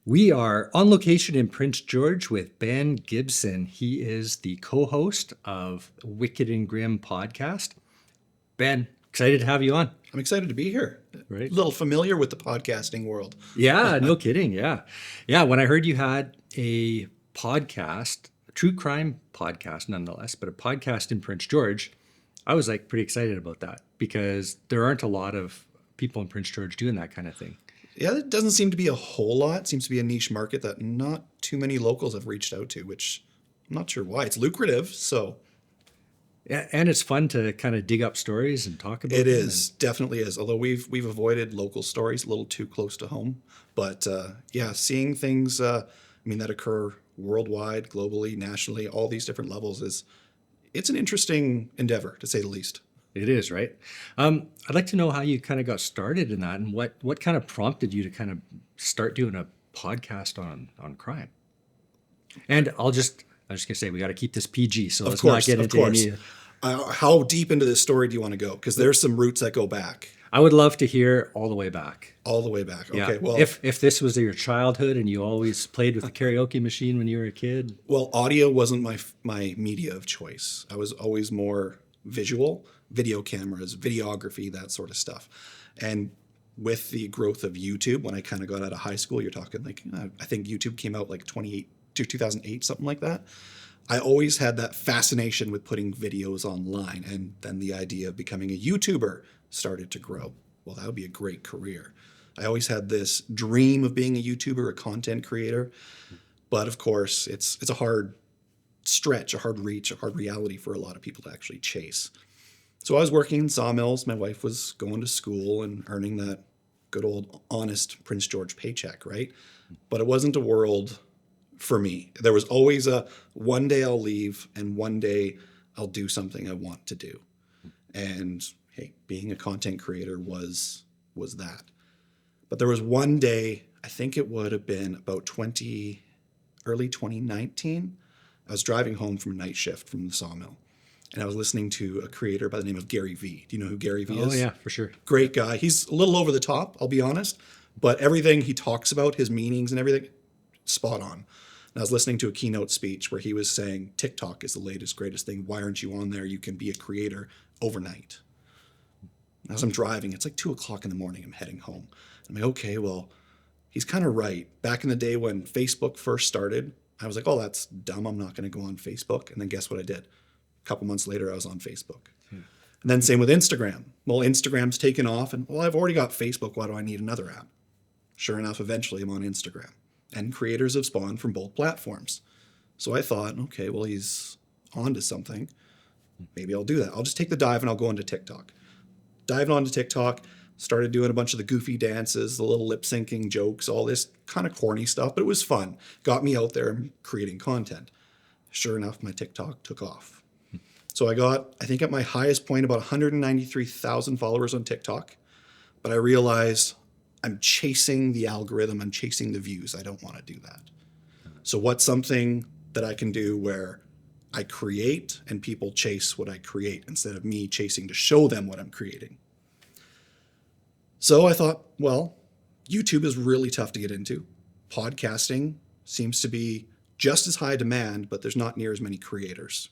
We are on location in Prince George with Ben Gibson. He is the co-host of Wicked and Grim podcast. Ben, excited to have you on. I'm excited to be here. Right. A little familiar with the podcasting world. Yeah, no kidding. Yeah. Yeah, when I heard you had a podcast, a true crime podcast nonetheless, but a podcast in Prince George, I was like pretty excited about that because there aren't a lot of people in Prince George doing that kind of thing. Yeah, it doesn't seem to be a whole lot. It seems to be a niche market that not too many locals have reached out to, which I'm not sure why. It's lucrative, so. Yeah, and it's fun to kind of dig up stories and talk about It them. is, definitely is. Although we've avoided local stories a little too close to home. But yeah, seeing things, that occur worldwide, globally, nationally, all these different levels it's an interesting endeavor, to say the least. It is, right? I'd like to know how you kind of got started in that and what kind of prompted you to kind of start doing a podcast on crime. And I was just going to say, we got to keep this PG, so let's not get into any... How deep into this story do you want to go? Because there's some roots that go back. I would love to hear all the way back. All the way back. Okay, Yeah. well... If this was your childhood and you always played with the karaoke machine when you were a kid. Well, audio wasn't my media of choice. I was always more visual, video cameras, videography, that sort of stuff. And with the growth of YouTube, when I kind of got out of high school, you're talking like, I think YouTube came out like 2008, something like that. I always had that fascination with putting videos online. And then the idea of becoming a YouTuber started to grow. Well, that would be a great career. I always had this dream of being a YouTuber, a content creator. But of course, it's a hard stretch, a hard reach, a hard reality for a lot of people to actually chase. So I was working in sawmills. My wife was going to school and earning that good old honest Prince George paycheck, right? But it wasn't a world for me. There was always one day I'll leave and one day I'll do something I want to do. And hey, being a content creator was that. But there was one day, I think it would have been about early 2019. I was driving home from night shift from the sawmill, and I was listening to a creator by the name of Gary V. Do you know who Gary V is? Oh, yeah, for sure. Great guy. He's a little over the top, I'll be honest, but everything he talks about, his meanings and everything, spot on. And I was listening to a keynote speech where he was saying, TikTok is the latest, greatest thing. Why aren't you on there? You can be a creator overnight. As I'm driving, it's like 2 o'clock in the morning. I'm heading home. I'm like, okay, well, he's kind of right. Back in the day when Facebook first started, I was like, oh, that's dumb. I'm not going to go on Facebook. And then guess what I did? A couple months later, I was on Facebook. And then same with Instagram. Well, Instagram's taken off. And, well, I've already got Facebook. Why do I need another app? Sure enough, eventually I'm on Instagram. And creators have spawned from both platforms. So I thought, okay, well, he's onto something. Maybe I'll do that. I'll just take the dive and I'll go into TikTok. Dived onto TikTok. Started doing a bunch of the goofy dances, the little lip syncing jokes, all this kind of corny stuff, but it was fun. Got me out there creating content. Sure enough, my TikTok took off. So I got, I think at my highest point, about 193,000 followers on TikTok. But I realized I'm chasing the algorithm, I'm chasing the views. I don't want to do that. So what's something that I can do where I create and people chase what I create instead of me chasing to show them what I'm creating? So I thought, well, YouTube is really tough to get into. Podcasting seems to be just as high demand, but there's not near as many creators.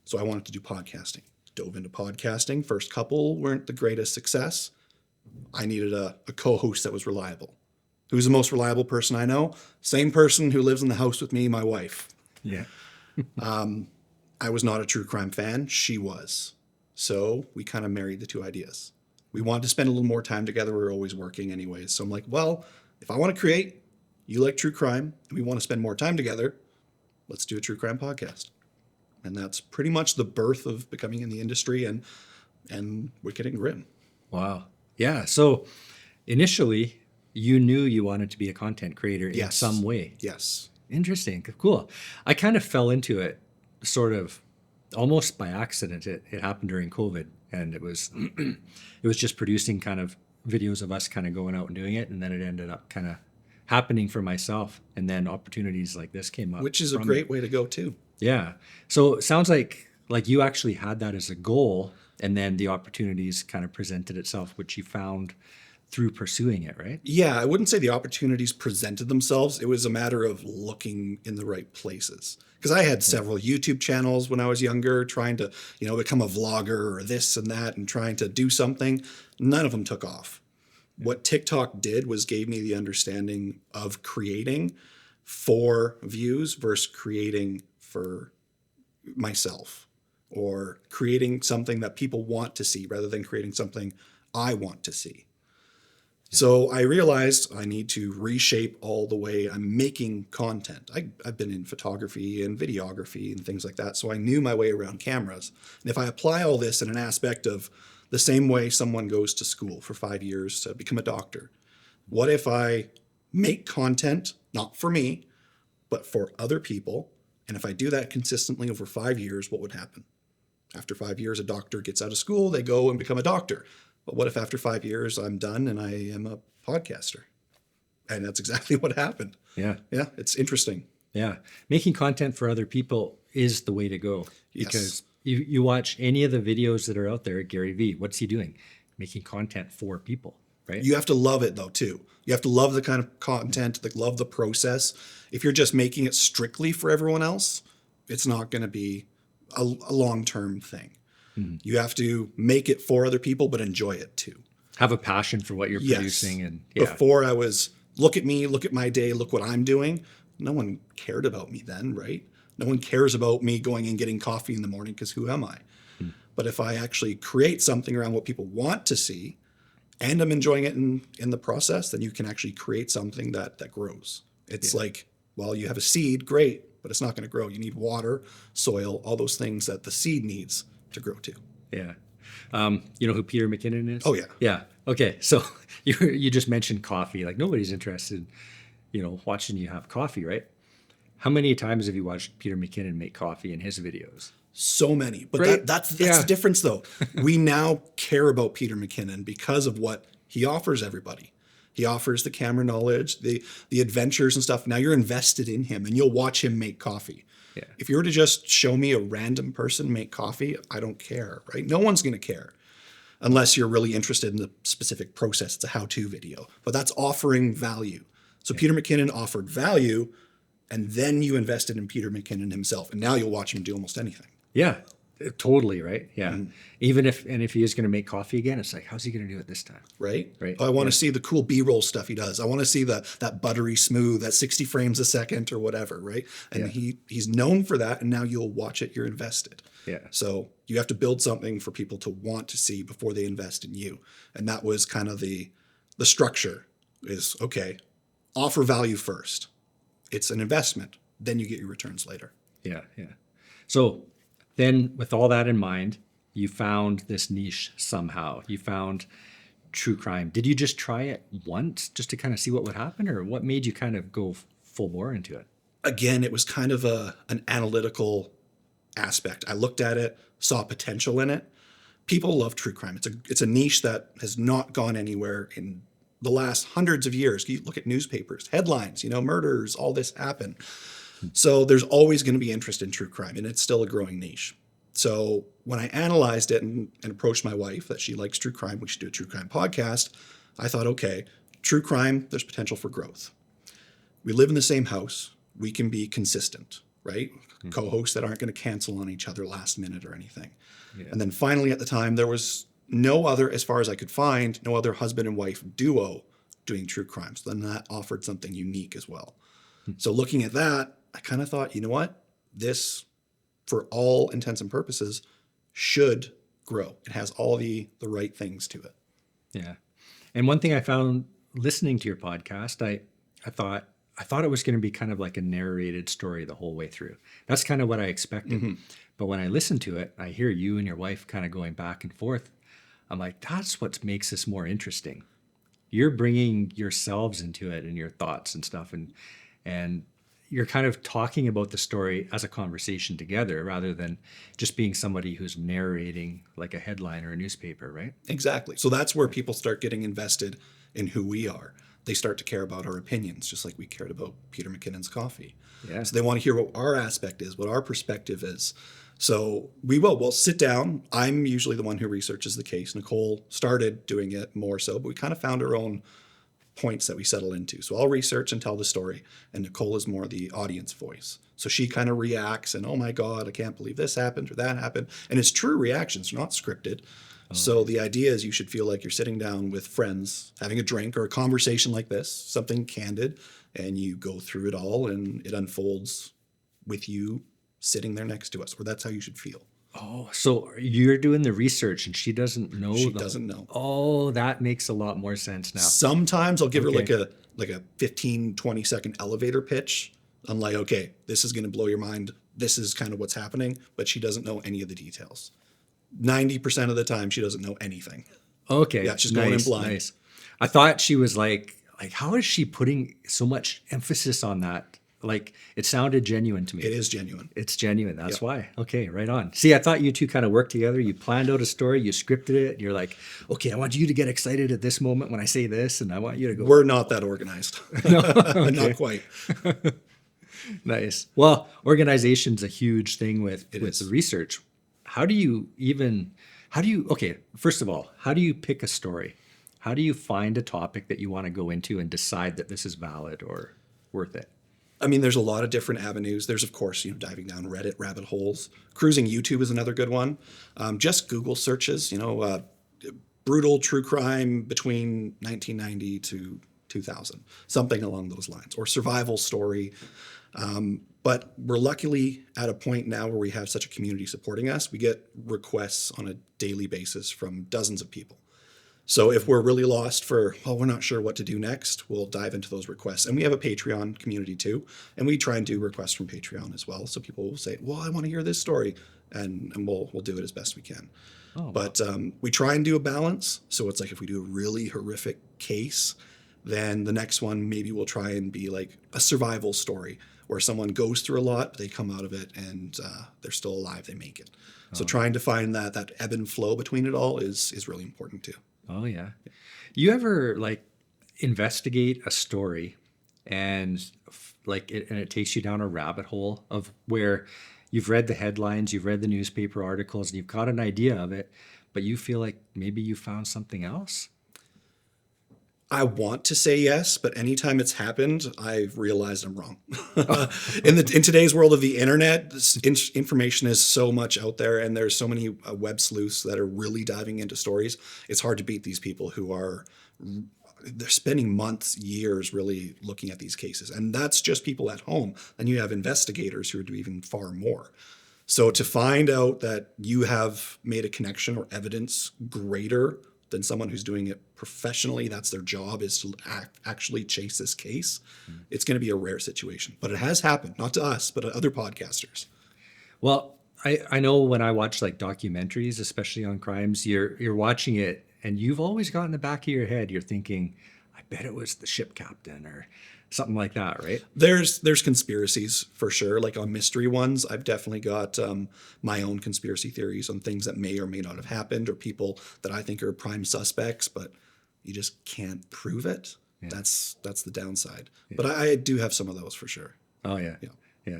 So I wanted to do podcasting. Dove into podcasting. First couple weren't the greatest success. I needed a co-host that was reliable. Who's the most reliable person I know? Same person who lives in the house with me, my wife. Yeah. I was not a true crime fan. She was. So we kind of married the two ideas. We wanted to spend a little more time together. We were always working anyways. So I'm like, well, if I want to create, you like true crime, and we want to spend more time together, let's do a true crime podcast. And that's pretty much the birth of becoming in the industry and Wicked and Grim. Wow. Yeah. So initially, you knew you wanted to be a content creator in Yes. some way. Yes. Interesting. Cool. I kind of fell into it sort of almost by accident. It happened during COVID, and it was it was just producing kind of videos of us kind of going out and doing it, and then it ended up kind of happening for myself, and then opportunities like this came up. Which is a great way to go too. Yeah. So it sounds like you actually had that as a goal, and then the opportunities kind of presented itself, which you found through pursuing it, right? Yeah, I wouldn't say the opportunities presented themselves. It was a matter of looking in the right places. Because I had several YouTube channels when I was younger, trying to, become a vlogger or this and that and trying to do something. None of them took off. What TikTok did was gave me the understanding of creating for views versus creating for myself, or creating something that people want to see rather than creating something I want to see. So I realized I need to reshape all the way I'm making content. I've been in photography and videography and things like that, so I knew my way around cameras. And if I apply all this in an aspect of the same way someone goes to school for 5 years to become a doctor, what if I make content, not for me, but for other people? And if I do that consistently over 5 years, what would happen? After 5 years, a doctor gets out of school, they go and become a doctor. But what if after 5 years I'm done and I am a podcaster? And that's exactly what happened. Yeah. Yeah, it's interesting. Yeah. Making content for other people is the way to go. Yes. Because you watch any of the videos that are out there, Gary Vee, what's he doing? Making content for people, right? You have to love it though, too. You have to love the kind of content, love the process. If you're just making it strictly for everyone else, it's not going to be a long-term thing. Mm-hmm. You have to make it for other people, but enjoy it too. Have a passion for what you're producing. And Before I was, look at me, look at my day, look what I'm doing. No one cared about me then, right? No one cares about me going and getting coffee in the morning because who am I? Mm-hmm. But if I actually create something around what people want to see and I'm enjoying it in the process, then you can actually create something that grows. It's like, well, you have a seed, great, but it's not going to grow. You need water, soil, all those things that the seed needs to grow to. Yeah. You know who Peter McKinnon is? Oh, yeah. Yeah. Okay. So you just mentioned coffee. Like nobody's interested, watching you have coffee, right? How many times have you watched Peter McKinnon make coffee in his videos? So many. But right? that's the difference, though. We now care about Peter McKinnon because of what he offers everybody. He offers the camera knowledge, the adventures and stuff. Now you're invested in him and you'll watch him make coffee. Yeah. If you were to just show me a random person make coffee, I don't care, right? No one's going to care unless you're really interested in the specific process. It's a how-to video, but that's offering value. So Peter McKinnon offered value, and then you invested in Peter McKinnon himself, and now you'll watch him do almost anything. Yeah, totally, right? Yeah. Even if he is going to make coffee again, it's like, how's he going to do it this time? Right? Right. Oh, I want to see the cool B-roll stuff he does. I want to see that buttery smooth, that 60 frames a second or whatever, right? And he's known for that, and now you'll watch it, you're invested. Yeah. So you have to build something for people to want to see before they invest in you. And that was kind of the structure is, okay, offer value first. It's an investment. Then you get your returns later. Yeah, yeah. So then with all that in mind, you found this niche somehow. You found true crime. Did you just try it once just to kind of see what would happen, or what made you kind of go full bore into it? Again, it was kind of an analytical aspect. I looked at it, saw potential in it. People love true crime. It's a niche that has not gone anywhere in the last hundreds of years. You look at newspapers, headlines, murders, all this happened. So there's always going to be interest in true crime, and it's still a growing niche. So when I analyzed it and approached my wife that she likes true crime, we should do a true crime podcast, I thought, okay, true crime, there's potential for growth. We live in the same house. We can be consistent, right? Mm-hmm. Co-hosts that aren't going to cancel on each other last minute or anything. Yeah. And then finally at the time, there was no other, as far as I could find, no other husband and wife duo doing true crime. So then that offered something unique as well. Mm-hmm. So looking at that, I kind of thought, you know what? This, for all intents and purposes, should grow. It has all the right things to it. Yeah. And one thing I found listening to your podcast, I thought it was going to be kind of like a narrated story the whole way through. That's kind of what I expected. Mm-hmm. But when I listen to it, I hear you and your wife kind of going back and forth. I'm like, that's what makes this more interesting. You're bringing yourselves into it and your thoughts and stuff. And you're kind of talking about the story as a conversation together rather than just being somebody who's narrating like a headline or a newspaper, right? Exactly. So that's where people start getting invested in who we are. they start to care about our opinions, just like we cared about Peter McKinnon's coffee. Yeah. So they want to hear what our aspect is, what our perspective is. So we'll sit down. I'm usually the one who researches the case. Nicole started doing it more so, but we kind of found our own points that we settle into. So I'll research and tell the story, and Nicole is more the audience voice. So she kind of reacts and, oh my God, I can't believe this happened or that happened. And it's true reactions, not scripted. So the idea is you should feel like you're sitting down with friends, having a drink or a conversation like this, something candid, and you go through it all and it unfolds with you sitting there next to us, or that's how you should feel. Oh, so you're doing the research and she doesn't know. She doesn't know. Oh, that makes a lot more sense now. Sometimes I'll give her Okay. like a 15, 20-second elevator pitch. I'm like, okay, this is going to blow your mind. This is kind of what's happening, but she doesn't know any of the details. 90% of the time, she doesn't know anything. Okay. Yeah, she's going in blind. Nice. I thought she was like, how is she putting so much emphasis on that? Like, it sounded genuine to me. It is genuine. It's genuine. That's why. Okay, right on. See, I thought you two kind of worked together. You planned out a story, you scripted it, and you're like, okay, I want you to get excited at this moment when I say this, and I want you to go. We're not that organized. Not quite. Nice. Well, organization's a huge thing with is. the research. Okay, first of all, how do you pick a story? How do you find a topic that you want to go into and decide that this is valid or worth it? I mean, there's a lot of different avenues. There's, of course, diving down Reddit rabbit holes. Cruising YouTube is another good one. Just Google searches, brutal true crime between 1990 to 2000, something along those lines, or survival story. But we're luckily at a point now where we have such a community supporting us. We get requests on a daily basis from dozens of people. So if we're really lost we're not sure what to do next, we'll dive into those requests. And we have a Patreon community too. And we try and do requests from Patreon as well. So people will say, well, I want to hear this story. And we'll do it as best we can. Oh, But we try and do a balance. So it's like if we do a really horrific case, then the next one maybe we'll try and be like a survival story where someone goes through a lot, but they come out of it and they're still alive, they make it. So trying to find that ebb and flow between it all is really important too. Oh yeah. You ever investigate a story and it takes you down a rabbit hole of where you've read the headlines, you've read the newspaper articles, and you've got an idea of it, but you feel like maybe you found something else? I want to say yes, but anytime it's happened, I've realized I'm wrong. In today's world of the internet, this information is so much out there, and there's so many web sleuths that are really diving into stories. It's hard to beat these people who they're spending months, years really looking at these cases. And that's just people at home. Then you have investigators who are doing even far more. So to find out that you have made a connection or evidence greater than someone who's doing it professionally, that's their job, is to actually chase this case. It's going to be a rare situation. But it has happened, not to us, but to other podcasters. Well, I know when I watch documentaries, especially on crimes, you're watching it and you've always got in the back of your head, you're thinking, I bet it was the ship captain or something like that, right? There's conspiracies for sure. Like on mystery ones, I've definitely got my own conspiracy theories on things that may or may not have happened or people that I think are prime suspects, but you just can't prove it. Yeah. That's the downside. Yeah. But I do have some of those for sure. Oh yeah. Yeah. Yeah.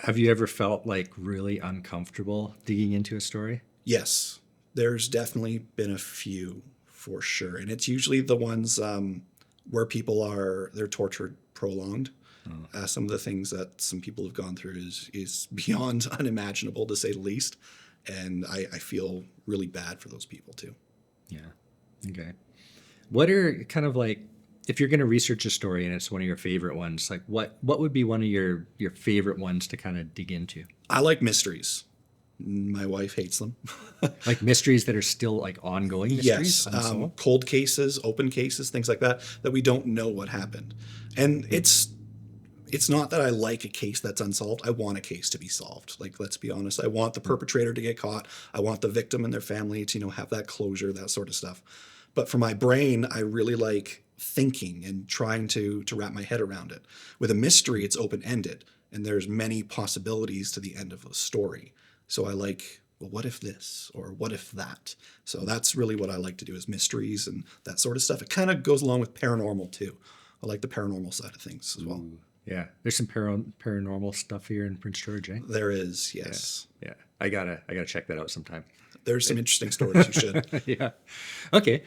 Have you ever felt really uncomfortable digging into a story? Yes. There's definitely been a few for sure. And it's usually the ones where people they're tortured prolonged. Some of the things that some people have gone through is beyond unimaginable, to say the least. And I feel really bad for those people too. Yeah. Okay. What are kind of if you're going to research a story and it's one of your favorite ones, what would be one of your favorite ones to kind of dig into? I like mysteries. My wife hates them. Mysteries that are still ongoing mysteries? Yes. Cold cases, open cases, things like that we don't know what happened. And it's not that I like a case that's unsolved. I want a case to be solved. Let's be honest. I want the perpetrator to get caught. I want the victim and their family to, have that closure, that sort of stuff. But for my brain, I really like thinking and trying to wrap my head around it. With a mystery, it's open-ended, and there's many possibilities to the end of a story. So I like well, what if this or what if that? So that's really what I like to do, is mysteries and that sort of stuff. It kind of goes along with paranormal too. I like the paranormal side of things as well. Ooh, yeah, there's some paranormal stuff here in Prince George, eh? There is, yes. Yeah, I gotta check that out sometime. There's some interesting stories you should. Yeah. Okay.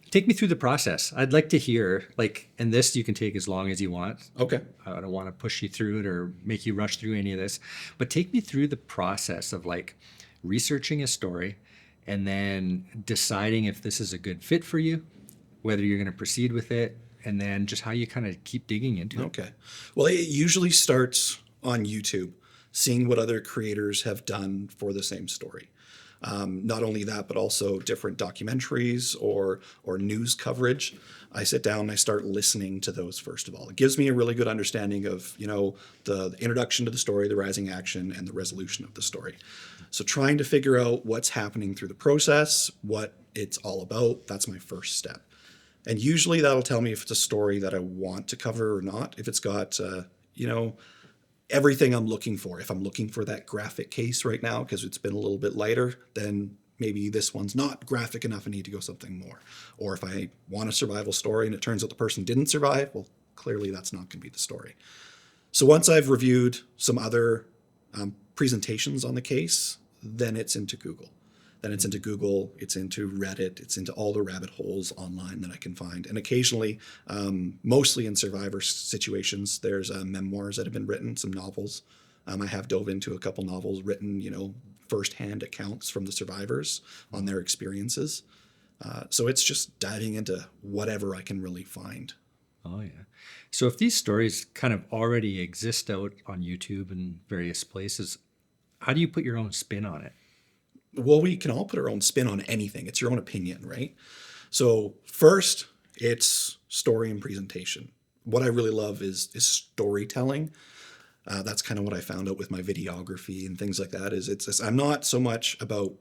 Take me through the process. I'd like to hear, like, and this you can take as long as you want. Okay. I don't want to push you through it or make you rush through any of this, but take me through the process of like researching a story and then deciding if this is a good fit for you, whether you're going to proceed with it, and then just how you kind of keep digging into it. Okay. Well, it usually starts on YouTube, seeing what other creators have done for the same story. Not only that, but also different documentaries or news coverage. I sit down and I start listening to those first of all. It gives me a really good understanding of, the introduction to the story, the rising action, and the resolution of the story. So trying to figure out what's happening through the process, what it's all about, that's my first step. And usually that'll tell me if it's a story that I want to cover or not, if it's got, everything I'm looking for. If I'm looking for that graphic case right now, because it's been a little bit lighter, then maybe this one's not graphic enough. I need to go something more. Or if I want a survival story and it turns out the person didn't survive, well, clearly that's not going to be the story. So once I've reviewed some other presentations on the case, then it's into Google. It's into Reddit, it's into all the rabbit holes online that I can find. And occasionally, mostly in survivor situations, there's memoirs that have been written, some novels. I have dove into a couple novels written, firsthand accounts from the survivors on their experiences. So it's just diving into whatever I can really find. Oh, yeah. So if these stories kind of already exist out on YouTube and various places, how do you put your own spin on it? Well, we can all put our own spin on anything. It's your own opinion, right? So first, it's story and presentation. What I really love is storytelling. That's kind of what I found out with my videography and things like that. I'm not so much about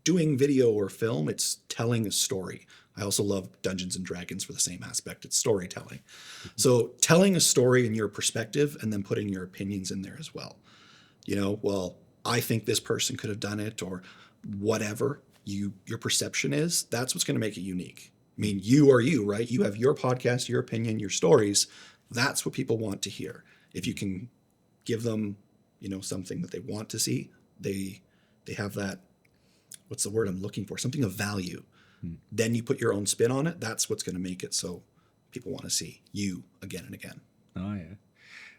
doing video or film. It's telling a story. I also love Dungeons and Dragons for the same aspect. It's storytelling. Mm-hmm. So telling a story in your perspective and then putting your opinions in there as well. I think this person could have done it, or whatever your perception is, that's what's going to make it unique. I mean, you are you, right? You have your podcast, your opinion, your stories. That's what people want to hear. If you can give them, something that they want to see, they have that, what's the word I'm looking for? Something of value. Then you put your own spin on it. That's what's going to make it so people want to see you again and again. Oh, yeah.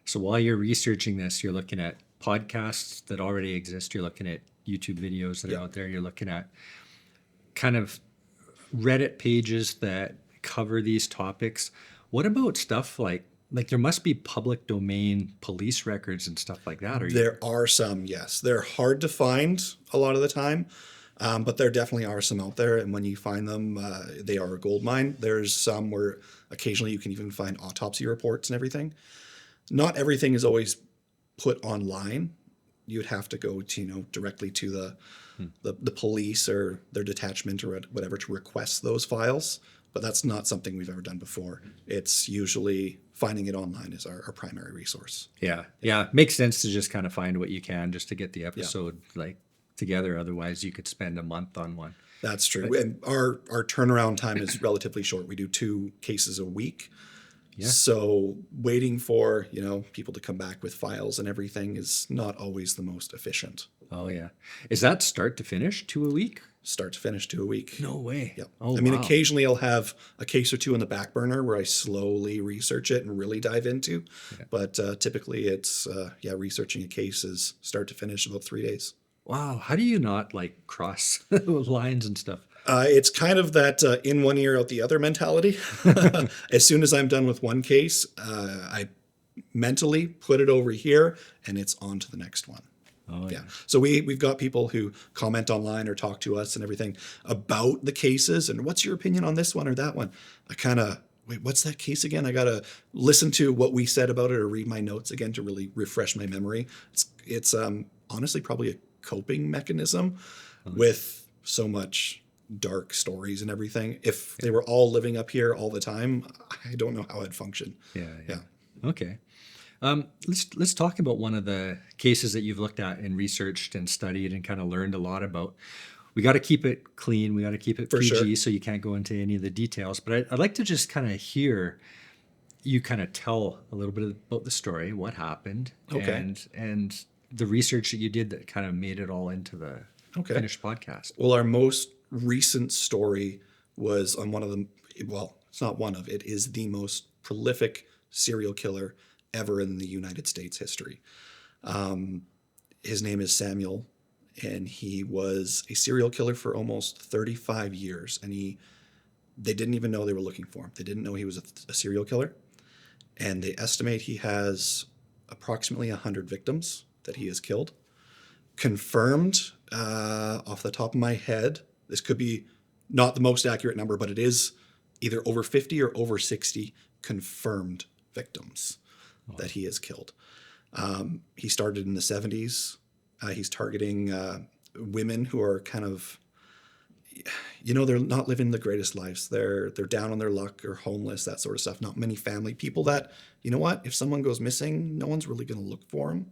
So while you're researching this, you're looking at podcasts that already exist. You're looking at YouTube videos that are out there. You're looking at kind of Reddit pages that cover these topics. What about stuff like there must be public domain police records and stuff like that? There are some, yes. They're hard to find a lot of the time, but there definitely are some out there. And when you find them, they are a gold mine. There's some where occasionally you can even find autopsy reports and everything. Not everything is always put online. You'd have to go to, directly to the police or their detachment or whatever to request those files. But that's not something we've ever done before. It's usually finding it online is our primary resource. Yeah. Makes sense to just kind of find what you can just to get the episode together. Otherwise, you could spend a month on one. That's true. And our turnaround time is relatively short. We do 2 cases a week. Yeah. So waiting for, people to come back with files and everything is not always the most efficient. Oh, yeah. Is that start to finish 2 a week? Start to finish 2 a week. No way. Yep. Oh, wow. Occasionally I'll have a case or 2 in the back burner where I slowly research it and really dive into. Yeah. But typically it's, researching a case is start to finish about 3 days. Wow. How do you not cross lines and stuff? It's kind of that in one ear, out the other mentality. As soon as I'm done with one case, I mentally put it over here and it's on to the next one. Oh, yeah. So we've got people who comment online or talk to us and everything about the cases and what's your opinion on this one or that one. I kind of, wait, what's that case again? I got to listen to what we said about it or read my notes again to really refresh my memory. It's honestly probably a coping mechanism with so much dark stories and everything. If they were all living up here all the time, I don't know how I'd function. Yeah. Okay. Let's talk about one of the cases that you've looked at and researched and studied and kind of learned a lot about. We got to keep it clean. We got to keep it For PG, sure. so you can't go into any of the details. But I'd like to just kind of hear you kind of tell a little bit about the story, what happened, Okay. and the research that you did that kind of made it all into the Okay. finished podcast. Well, our most recent story was on one of the, well, it's not one of, it is the most prolific serial killer ever in the United States history. His name is Samuel, and he was a serial killer for almost 35 years. And they didn't even know they were looking for him. They didn't know he was a serial killer. And they estimate he has approximately 100 victims that he has killed. Confirmed, off the top of my head, this could be not the most accurate number, but it is either over 50 or over 60 confirmed victims that he has killed. He started in the 70s. He's targeting women who are kind of, they're not living the greatest lives. They're down on their luck or homeless, that sort of stuff. Not many family people that, if someone goes missing, no one's really going to look for them.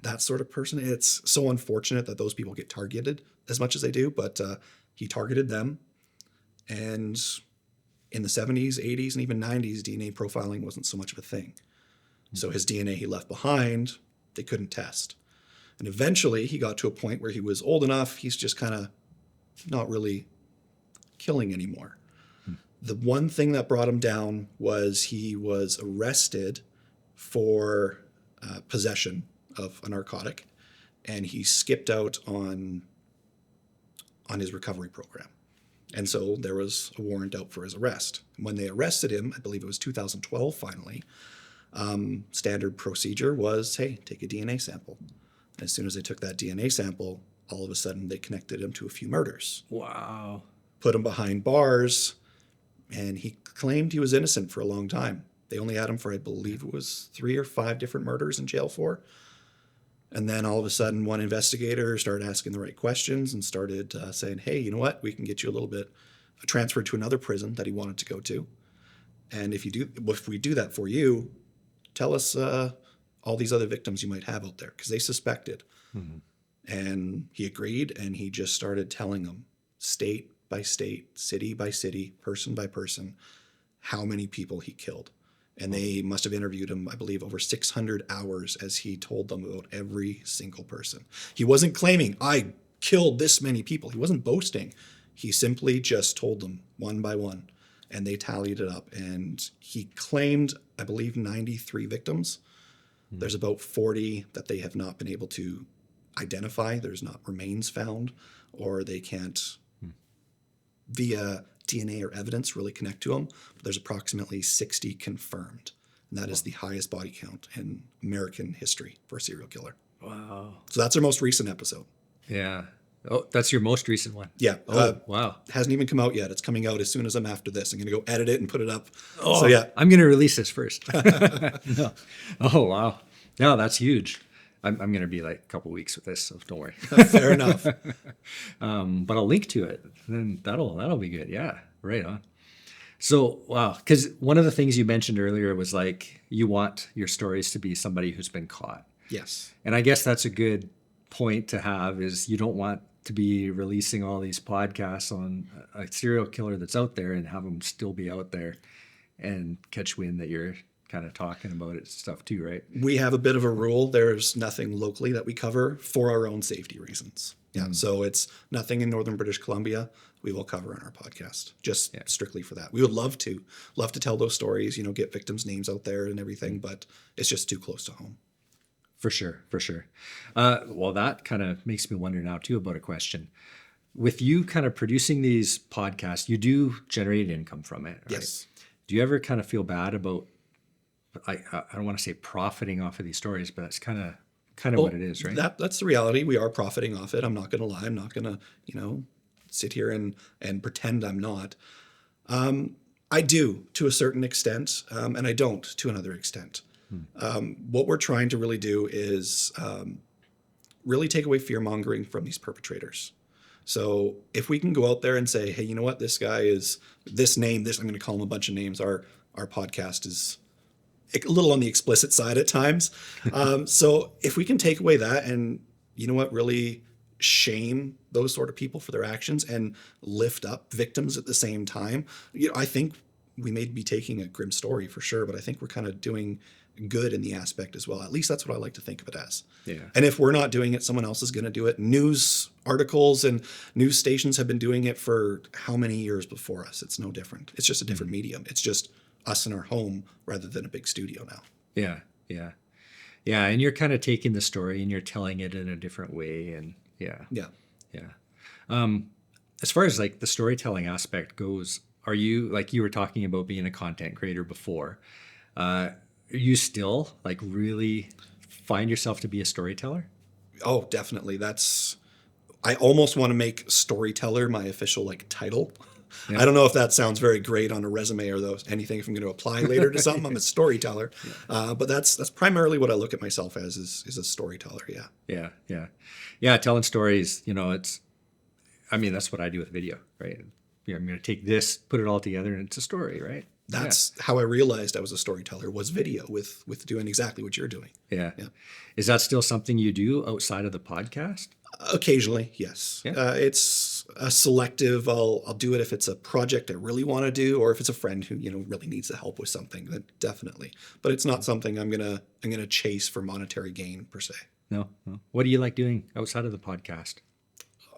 That sort of person. It's so unfortunate that those people get targeted as much as they do, but he targeted them. And in the 70s, 80s, and even 90s, DNA profiling wasn't so much of a thing. So his DNA he left behind, they couldn't test. And eventually he got to a point where he was old enough, he's just kind of not really killing anymore. The one thing that brought him down was he was arrested for possession of a narcotic, and he skipped out on his recovery program. And so there was a warrant out for his arrest. When they arrested him, I believe it was 2012 finally, standard procedure was, hey, take a DNA sample. And as soon as they took that DNA sample, all of a sudden they connected him to a few murders. Wow. Put him behind bars, and he claimed he was innocent for a long time. They only had him for, I believe it was 3 or 5 different murders in jail for. And then all of a sudden, one investigator started asking the right questions and started saying, hey, you know what? We can get you transferred to another prison that he wanted to go to. And if we do that for you, tell us all these other victims you might have out there, because they suspected. Mm-hmm. And he agreed, and he just started telling them state by state, city by city, person by person, how many people he killed. And they must have interviewed him, I believe, over 600 hours as he told them about every single person. He wasn't claiming, I killed this many people. He wasn't boasting. He simply just told them one by one, and they tallied it up. And he claimed, I believe, 93 victims. Mm-hmm. There's about 40 that they have not been able to identify. There's not remains found, or they can't, via DNA or evidence, really connect to them. But there's approximately 60 confirmed. And that is the highest body count in American history for a serial killer. Wow. So that's our most recent episode. Yeah. Oh, that's your most recent one? Yeah. Oh, wow. Hasn't even come out yet. It's coming out as soon as I'm after this. I'm going to go edit it and put it up. Oh, so yeah. I'm going to release this first. No. Oh, wow. No, that's huge. I'm going to be like a couple weeks with this, so don't worry. Fair enough. But I'll link to it. Then that'll be good. Yeah, right on. So, wow. Because one of the things you mentioned earlier was like you want your stories to be somebody who's been caught. Yes. And I guess that's a good point to have, is you don't want to be releasing all these podcasts on a serial killer that's out there and have them still be out there and catch wind that you're kind of talking about it stuff too, right? We have a bit of a rule. There's nothing locally that we cover for our own safety reasons. Yeah. Mm-hmm. So it's nothing in northern British Columbia we will cover on our podcast, just strictly for that. We would love to tell those stories, get victims' names out there and everything, but it's just too close to home. For sure. Well, that kind of makes me wonder now too about a question. With you kind of producing these podcasts, you do generate income from it, right? Yes. Do you ever kind of feel bad about, I don't want to say profiting off of these stories, but that's kind of what it is, right? That's the reality. We are profiting off it. I'm not going to lie. I'm not going to, sit here and pretend I'm not. I do to a certain extent, and I don't to another extent. What we're trying to really do is really take away fear-mongering from these perpetrators. So if we can go out there and say, hey, you know what, this guy is this name, I'm going to call him a bunch of names. Our podcast is a little on the explicit side at times. So if we can take away that and, you know what, really shame those sort of people for their actions and lift up victims at the same time, you know, I think we may be taking a grim story for sure, but I think we're kind of doing good in the aspect as well. At least that's what I like to think of it as. Yeah. And if we're not doing it, someone else is going to do it. News articles and news stations have been doing it for how many years before us? It's no different. It's just a different medium. It's just us in our home rather than a big studio now. Yeah. Yeah. Yeah. And you're kind of taking the story and you're telling it in a different way. And yeah. Yeah. Yeah. As far as like the storytelling aspect goes, are you, like you were talking about being a content creator before, you still like really find yourself to be a storyteller? Oh, definitely. I almost want to make storyteller my official like title. Yeah. I don't know if that sounds very great on a resume or anything if I'm going to apply later to something. I'm a storyteller. Yeah. But that's primarily what I look at myself as is a storyteller. Yeah. Yeah. Yeah. Yeah. Telling stories, you know, that's what I do with video, right? Yeah, I'm going to take this, put it all together, and it's a story, right? That's how I realized I was a storyteller, was video with doing exactly what you're doing. Yeah. Yeah. Is that still something you do outside of the podcast? Occasionally, yes. Yeah. It's a selective. I'll do it if it's a project I really want to do, or if it's a friend who really needs the help with something. Then definitely. But it's not something I'm gonna chase for monetary gain per se. No. What do you like doing outside of the podcast?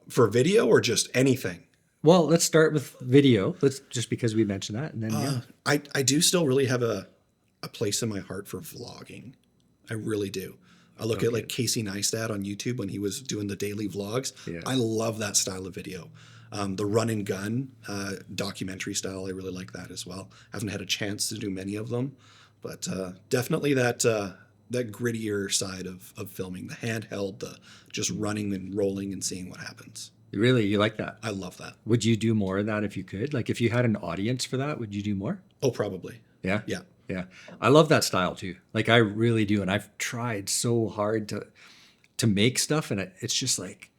For video or just anything? Well, let's start with video. Let's just because we mentioned that, and then I do still really have a place in my heart for vlogging. I really do. I look at like Casey Neistat on YouTube when he was doing the daily vlogs. Yeah. I love that style of video. The run and gun documentary style, I really like that as well. I haven't had a chance to do many of them, but definitely that grittier side of filming, the handheld, the just running and rolling and seeing what happens. Really? You like that? I love that. Would you do more of that if you could? Like if you had an audience for that, would you do more? Oh, probably. Yeah? Yeah. Yeah. I love that style too. Like I really do. And I've tried so hard to make stuff. And it's just like,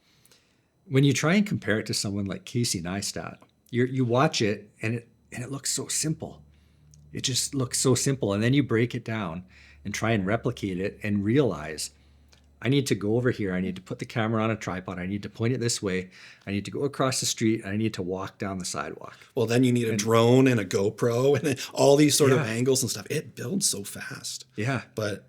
when you try and compare it to someone like Casey Neistat, you watch it and it looks so simple. It just looks so simple. And then you break it down and try and replicate it and realize, I need to go over here. I need to put the camera on a tripod. I need to point it this way. I need to go across the street. I need to walk down the sidewalk. Well, then you need a drone and a GoPro and all these sort of angles and stuff. It builds so fast. Yeah. But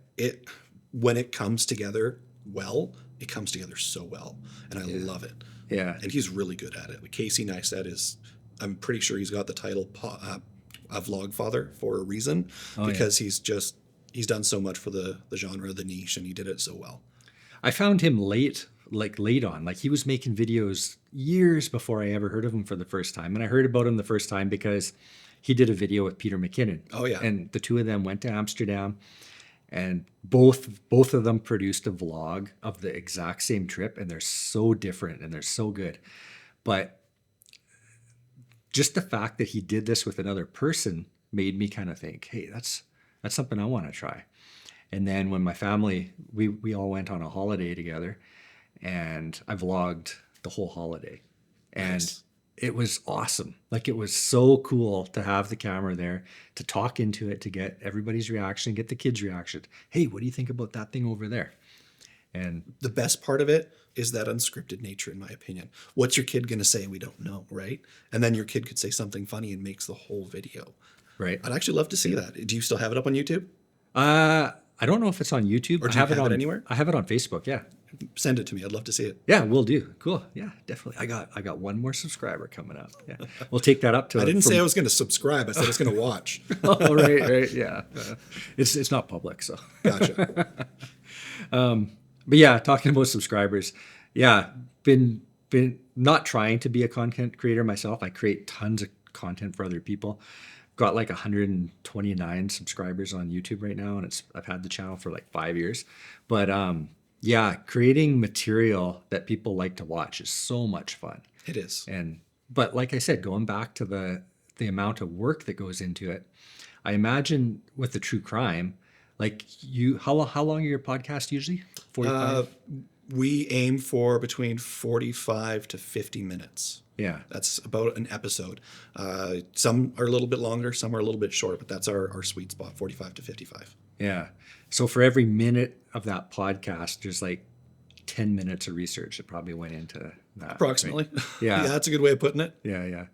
when it comes together well, it comes together so well. And I love it. Yeah. And he's really good at it. Casey Neistat I'm pretty sure he's got the title a vlog father for a reason, because he's done so much for the genre, the niche, and he did it so well. I found him late on. Like he was making videos years before I ever heard of him for the first time. And I heard about him the first time because he did a video with Peter McKinnon. Oh yeah. And the two of them went to Amsterdam, and both of them produced a vlog of the exact same trip, and they're so different and they're so good. But just the fact that he did this with another person made me kind of think, hey, that's something I want to try. And then when my family, we all went on a holiday together, and I vlogged the whole holiday. And it was awesome. Like it was so cool to have the camera there, to talk into it, to get everybody's reaction, get the kids' reaction. Hey, what do you think about that thing over there? And the best part of it is that unscripted nature, in my opinion. What's your kid going to say? We don't know, right? And then your kid could say something funny and makes the whole video. Right. I'd actually love to see that. Do you still have it up on YouTube? I don't know if it's on YouTube. Or do you have it anywhere? I have it on Facebook, yeah. Send it to me. I'd love to see it. Yeah, we'll do. Cool. Yeah, definitely. I got one more subscriber coming up. Yeah. We'll take that up to I didn't say I was going to subscribe. I said I was going to watch. Oh, right. Yeah. It's not public, so. Gotcha. But yeah, talking about subscribers, yeah, been not trying to be a content creator myself. I create tons of content for other people. Got like 129 subscribers on YouTube right now, and I've had the channel for like 5 years. But yeah, creating material that people like to watch is so much fun. It is. But like I said, going back to the amount of work that goes into it, I imagine with the true crime, like how long are your podcasts usually? 45? We aim for between 45 to 50 minutes. Yeah. That's about an episode. Some are a little bit longer, some are a little bit short, but that's our sweet spot, 45 to 55. Yeah. So for every minute of that podcast, there's like 10 minutes of research that probably went into that. Approximately. Right? Yeah. Yeah, that's a good way of putting it. Yeah. Yeah.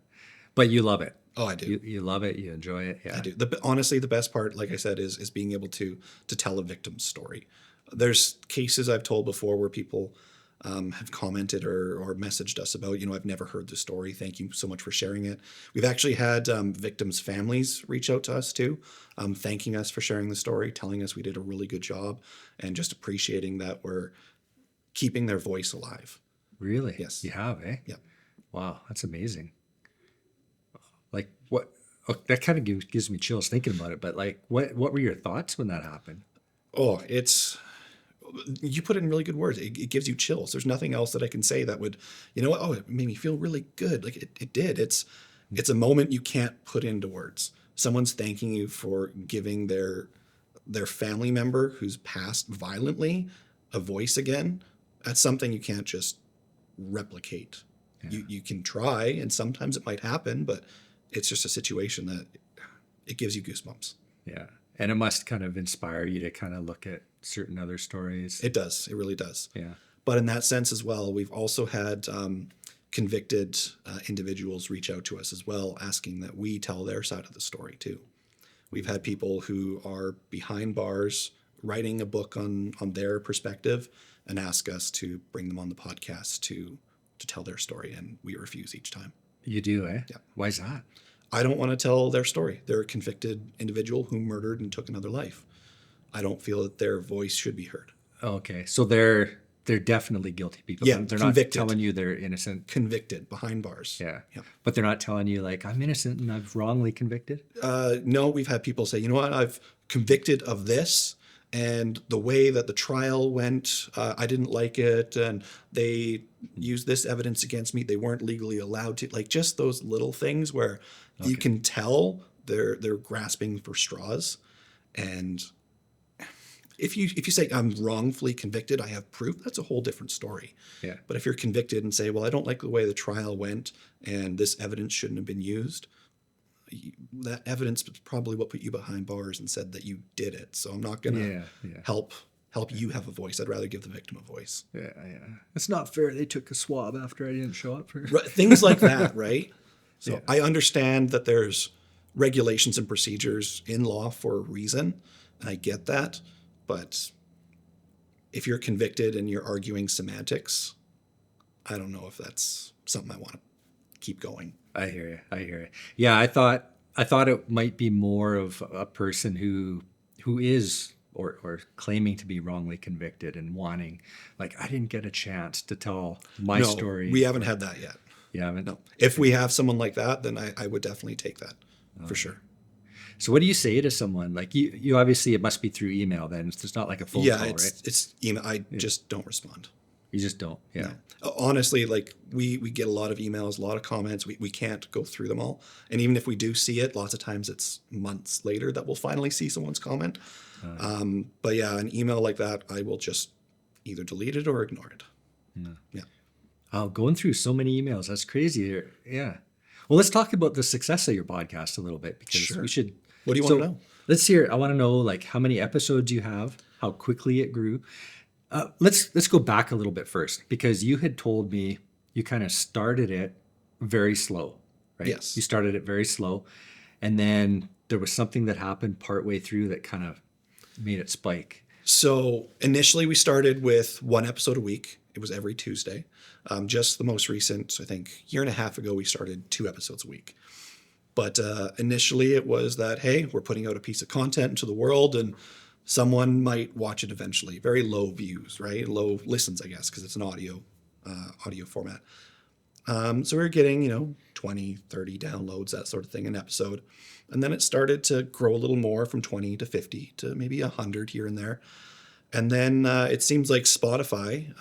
But you love it. Oh, I do. You love it. You enjoy it. Yeah. I do. Honestly, the best part, like I said, is being able to tell a victim's story. There's cases I've told before where people have commented or messaged us about, I've never heard the story. Thank you so much for sharing it. We've actually had victims' families reach out to us too, thanking us for sharing the story, telling us we did a really good job, and just appreciating that we're keeping their voice alive. Really? Yes. You have, eh? Yep. Wow. That's amazing. Like what? Oh, that kind of gives me chills thinking about it. But like, what were your thoughts when that happened? Oh, you put it in really good words. It gives you chills. There's nothing else that I can say that would, it made me feel really good. Like it did. It's a moment you can't put into words. Someone's thanking you for giving their family member who's passed violently a voice again. That's something you can't just replicate. Yeah. You can try, and sometimes it might happen, but it's just a situation that it gives you goosebumps. Yeah. And it must kind of inspire you to kind of look at certain other stories. It does. It really does. Yeah. But in that sense as well, we've also had convicted individuals reach out to us as well, asking that we tell their side of the story too. We've had people who are behind bars writing a book on their perspective and ask us to bring them on the podcast to tell their story, and we refuse each time. You do, eh? Yeah. Why is that? I don't want to tell their story. They're a convicted individual who murdered and took another life. I don't feel that their voice should be heard. Okay, so they're definitely guilty people. Yeah, they're convicted. Not telling you they're innocent. Convicted, behind bars. Yeah. Yep. But they're not telling you like, I'm innocent and I've wrongly convicted? No, we've had people say, you know what, I've convicted of this, and the way that the trial went, I didn't like it, and they used this evidence against me. They weren't legally allowed to. Like just those little things where you can tell they're grasping for straws. And if you say I'm wrongfully convicted, I have proof, that's a whole different story. Yeah. But if you're convicted and say, well, I don't like the way the trial went and this evidence shouldn't have been used, that evidence is probably what put you behind bars and said that you did it. So I'm not going to help you have a voice. I'd rather give the victim a voice. Yeah. It's not fair. They took a swab after I didn't show up for right, things like that, right? So yeah. I understand that there's regulations and procedures in law for a reason, and I get that. But if you're convicted and you're arguing semantics, I don't know if that's something I want to keep going. I hear you. Yeah, I thought it might be more of a person who is or claiming to be wrongly convicted and wanting, like, I didn't get a chance to tell my story. We haven't had that yet. You haven't? No. If we have someone like that, then I would definitely take that for sure. So what do you say to someone? Like you obviously, it must be through email then. It's not like a phone call, right? It's email. I just don't respond. You just don't. Yeah. No. Honestly, like we get a lot of emails, a lot of comments. We can't go through them all. And even if we do see it, lots of times it's months later that we'll finally see someone's comment. But yeah, an email like that, I will just either delete it or ignore it. Yeah. Oh, going through so many emails. That's crazy. Yeah. Well, let's talk about the success of your podcast a little bit, because we should. What do you want to know? Let's hear. I want to know like how many episodes you have, how quickly it grew. Let's go back a little bit first, because you had told me you kind of started it very slow, right? Yes. You started it very slow, and then there was something that happened partway through that kind of made it spike. So initially we started with one episode a week. It was every Tuesday. Just the most recent, I think, year and a half ago, we started 2 episodes a week. But initially it was that, hey, we're putting out a piece of content into the world and someone might watch it eventually. Very low views, right? Low listens, I guess, because it's an audio format. So we were getting, 20, 30 downloads, that sort of thing, an episode. And then it started to grow a little more from 20 to 50 to maybe 100 here and there. And then it seems like Spotify,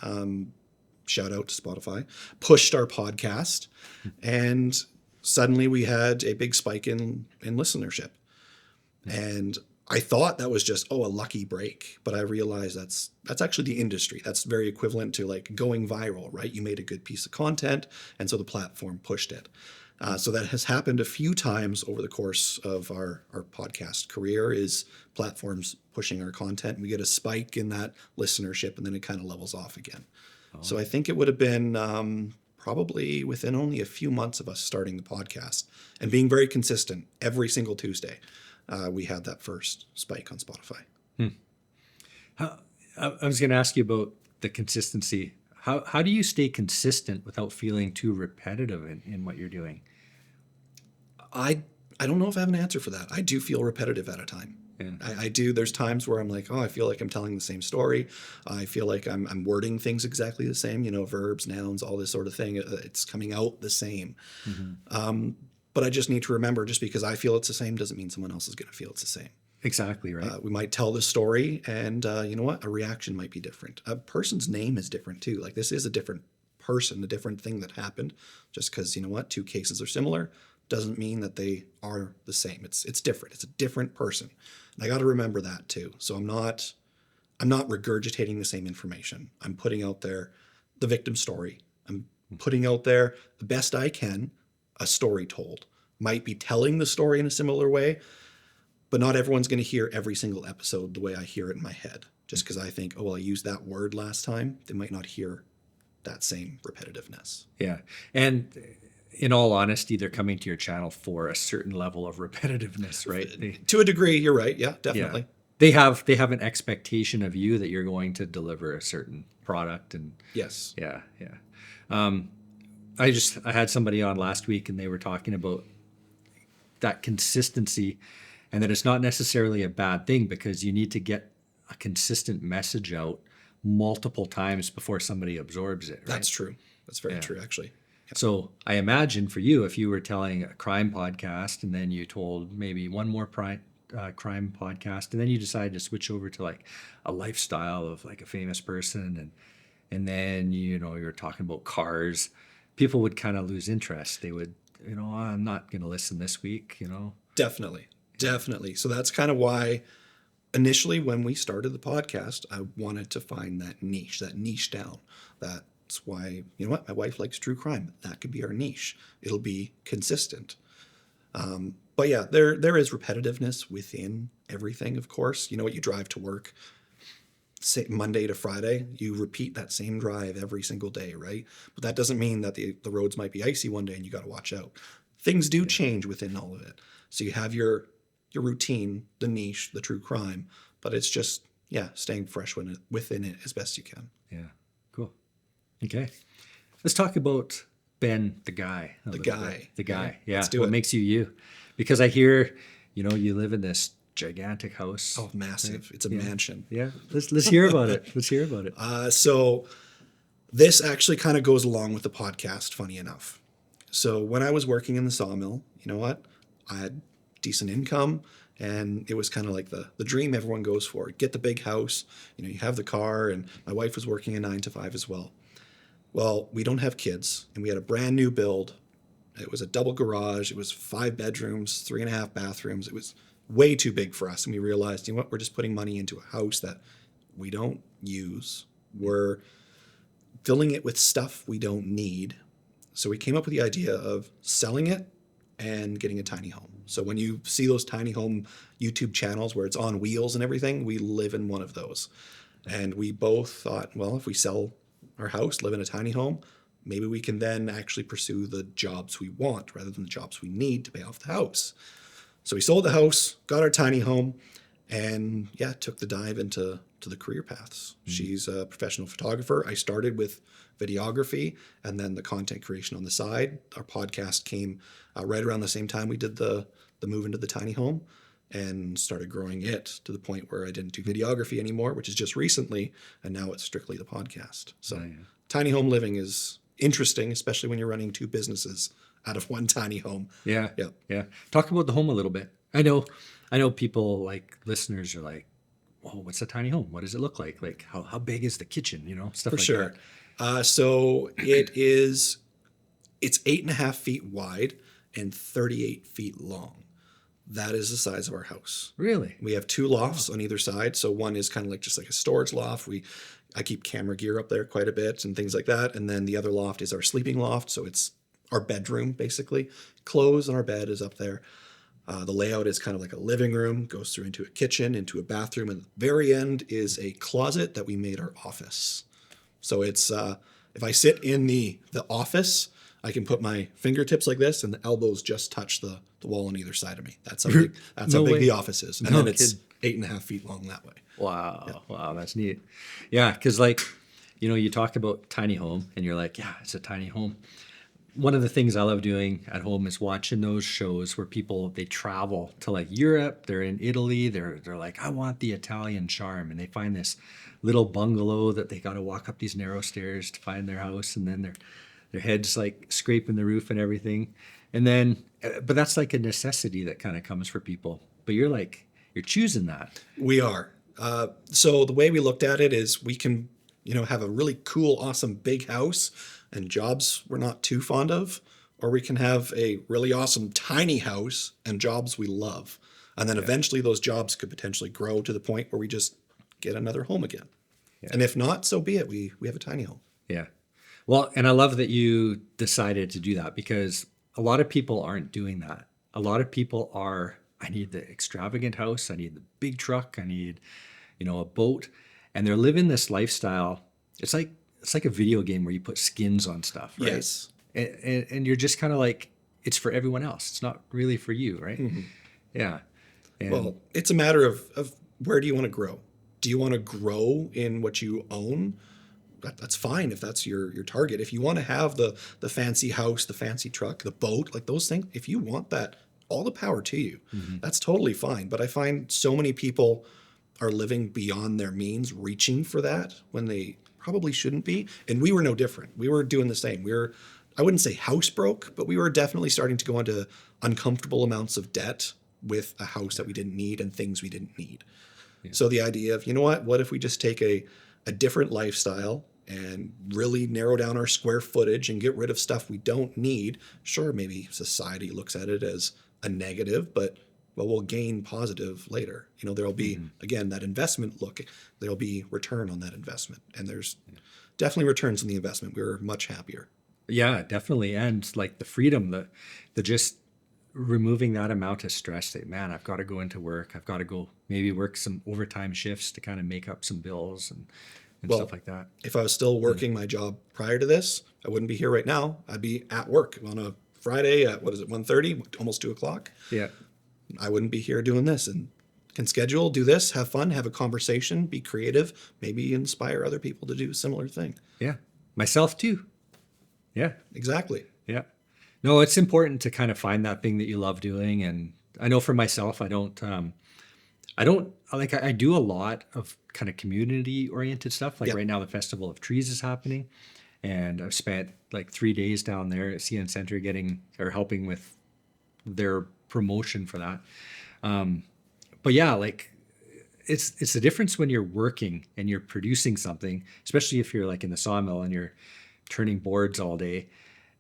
shout out to Spotify, pushed our podcast. And suddenly we had a big spike in listenership. And I thought that was just, oh, a lucky break, but I realized that's actually the industry. That's very equivalent to like going viral, right? You made a good piece of content, and so the platform pushed it. So that has happened a few times over the course of our podcast career, is platforms pushing our content. We get a spike in that listenership, and then it kind of levels off again. So I think it would have been probably within only a few months of us starting the podcast and being very consistent every single Tuesday. We had that first spike on Spotify. I was going to ask you about the consistency. How do you stay consistent without feeling too repetitive in what you're doing? I don't know if I have an answer for that. I do feel repetitive at a time. Yeah. I do. There's times where I'm like, oh, I feel like I'm telling the same story. I feel like I'm wording things exactly the same, verbs, nouns, all this sort of thing. It's coming out the same. But I just need to remember, just because I feel it's the same doesn't mean someone else is going to feel it's the same. Exactly right. We might tell the story, and you know what? A reaction might be different. A person's name is different too. Like, this is a different person, a different thing that happened. Just because, you know what, two cases are similar doesn't mean that they are the same. It's different. It's a different person. And I got to remember that too. So I'm not regurgitating the same information. I'm putting out there the victim story. I'm putting out there the best I can, a story told. Might be telling the story in a similar way, but not everyone's going to hear every single episode the way I hear it in my head. Just because I think, oh, well, I used that word last time, they might not hear that same repetitiveness. Yeah. And in all honesty, they're coming to your channel for a certain level of repetitiveness, right? To a degree, you're right. Yeah, definitely. Yeah. They have an expectation of you that you're going to deliver a certain product, and yes. Yeah. I had somebody on last week, and they were talking about that consistency, and that it's not necessarily a bad thing, because you need to get a consistent message out multiple times before somebody absorbs it. Right? That's true. That's very true, actually. Yeah. So I imagine for you, if you were telling a crime podcast and then you told maybe one more crime podcast, and then you decided to switch over to like a lifestyle of like a famous person, and then you're talking about cars, people would kind of lose interest. They would, I'm not going to listen this week. Definitely. So that's kind of why initially when we started the podcast, I wanted to find that niche down. That's why, you know what, my wife likes true crime. That could be our niche. It'll be consistent. But yeah, there is repetitiveness within everything, of course. You drive to work, say Monday to Friday, you repeat that same drive every single day, right? But that doesn't mean that the roads might be icy one day and you got to watch out. Things do change within all of it. So you have your routine, the niche, the true crime, but it's just, staying fresh within it as best you can. Yeah, cool. Okay. Let's talk about Ben, the guy. The guy. Yeah. Let's do what it. makes you you? Because I hear, you live in this gigantic house. Oh, massive. Right? It's a mansion. Yeah. Let's hear about it. So this actually kind of goes along with the podcast, funny enough. So when I was working in the sawmill, you know what? I had decent income, and it was kind of like the dream everyone goes for. Get the big house, you have the car, and my wife was working a 9 to 5 as well. Well, we don't have kids, and we had a brand new build. It was a double garage. It was 5 bedrooms, 3.5 bathrooms. It was way too big for us. And we realized, you know what, we're just putting money into a house that we don't use. We're filling it with stuff we don't need. So we came up with the idea of selling it and getting a tiny home. So when you see those tiny home YouTube channels where it's on wheels and everything, we live in one of those. And we both thought, well, if we sell our house, live in a tiny home, maybe we can then actually pursue the jobs we want rather than the jobs we need to pay off the house. So we sold the house, got our tiny home, and took the dive into the career paths. Mm-hmm. She's a professional photographer. I started with videography and then the content creation on the side. Our podcast came right around the same time we did the move into the tiny home, and started growing it to the point where I didn't do videography anymore, which is just recently, and now it's strictly the podcast. So tiny home living is interesting, especially when you're running 2 businesses out of one tiny home. Yeah. Talk about the home a little bit. I know people, like listeners, are like, "Whoa, what's a tiny home? What does it look like? Like how big is the kitchen? Stuff for like sure. that." So it's 8.5 feet wide and 38 feet long. That is the size of our house. Really? We have 2 lofts on either side. So one is kind of like just like a storage loft. I keep camera gear up there quite a bit and things like that. And then the other loft is our sleeping loft. So it's our bedroom, basically. Clothes and our bed is up there. The layout is kind of like a living room, goes through into a kitchen, into a bathroom. And at the very end is a closet that we made our office. So it's, if I sit in the office, I can put my fingertips like this and the elbows just touch the wall on either side of me. That's how big the office is. And then it's 8.5 feet long that way. Wow. Yeah. Wow. That's neat. Yeah. Cause like, you talk about tiny home and you're like, yeah, it's a tiny home. One of the things I love doing at home is watching those shows where they travel to like Europe, they're in Italy, they're like, I want the Italian charm. And they find this little bungalow that they got to walk up these narrow stairs to find their house. And then their head's like scraping the roof and everything. And then, but that's like a necessity that kind of comes for people. But you're choosing that. We are. So the way we looked at it is we can, have a really cool, awesome big house and jobs we're not too fond of, or we can have a really awesome tiny house and jobs we love. And then eventually those jobs could potentially grow to the point where we just get another home again. Yeah. And if not, so be it. We have a tiny home. Yeah. Well, and I love that you decided to do that because a lot of people aren't doing that. A lot of people I need the extravagant house. I need the big truck. I need, a boat. And they're living this lifestyle. It's like a video game where you put skins on stuff, right? Yes. And you're just kind of like, it's for everyone else. It's not really for you, right? Mm-hmm. Yeah. And well, it's a matter of where do you want to grow? Do you want to grow in what you own? That's fine if that's your target. If you want to have the fancy house, the fancy truck, the boat, like those things, if you want that, all the power to you. Mm-hmm. That's totally fine. But I find so many people are living beyond their means, reaching for that when they probably shouldn't be. And we were no different. We were doing the same. I wouldn't say house broke, but we were definitely starting to go into uncomfortable amounts of debt with a house that we didn't need and things we didn't need. Yeah. So the idea of, what if we just take a different lifestyle and really narrow down our square footage and get rid of stuff we don't need? Sure, maybe society looks at it as a negative, but we'll gain positive later. There'll be, again, that investment there'll be return on that investment. And there's definitely returns on the investment. We're much happier. Yeah, definitely. And like the freedom, the just removing that amount of stress that, man, I've got to go into work. I've got to go maybe work some overtime shifts to kind of make up some bills and stuff like that. If I was still working my job prior to this, I wouldn't be here right now. I'd be at work on a Friday at, 1:30, almost 2 o'clock. Yeah. I wouldn't be here doing this and can schedule, do this, have fun, have a conversation, be creative, maybe inspire other people to do a similar thing. Yeah. Myself too. Yeah. Exactly. Yeah. No, it's important to kind of find that thing that you love doing. And I know for myself, I do a lot of kind of community oriented stuff. Like right now, the Festival of Trees is happening. And I've spent like 3 days down there at CN Center helping with their promotion for that. But yeah, like it's the difference when you're working and you're producing something, especially if you're like in the sawmill and you're turning boards all day.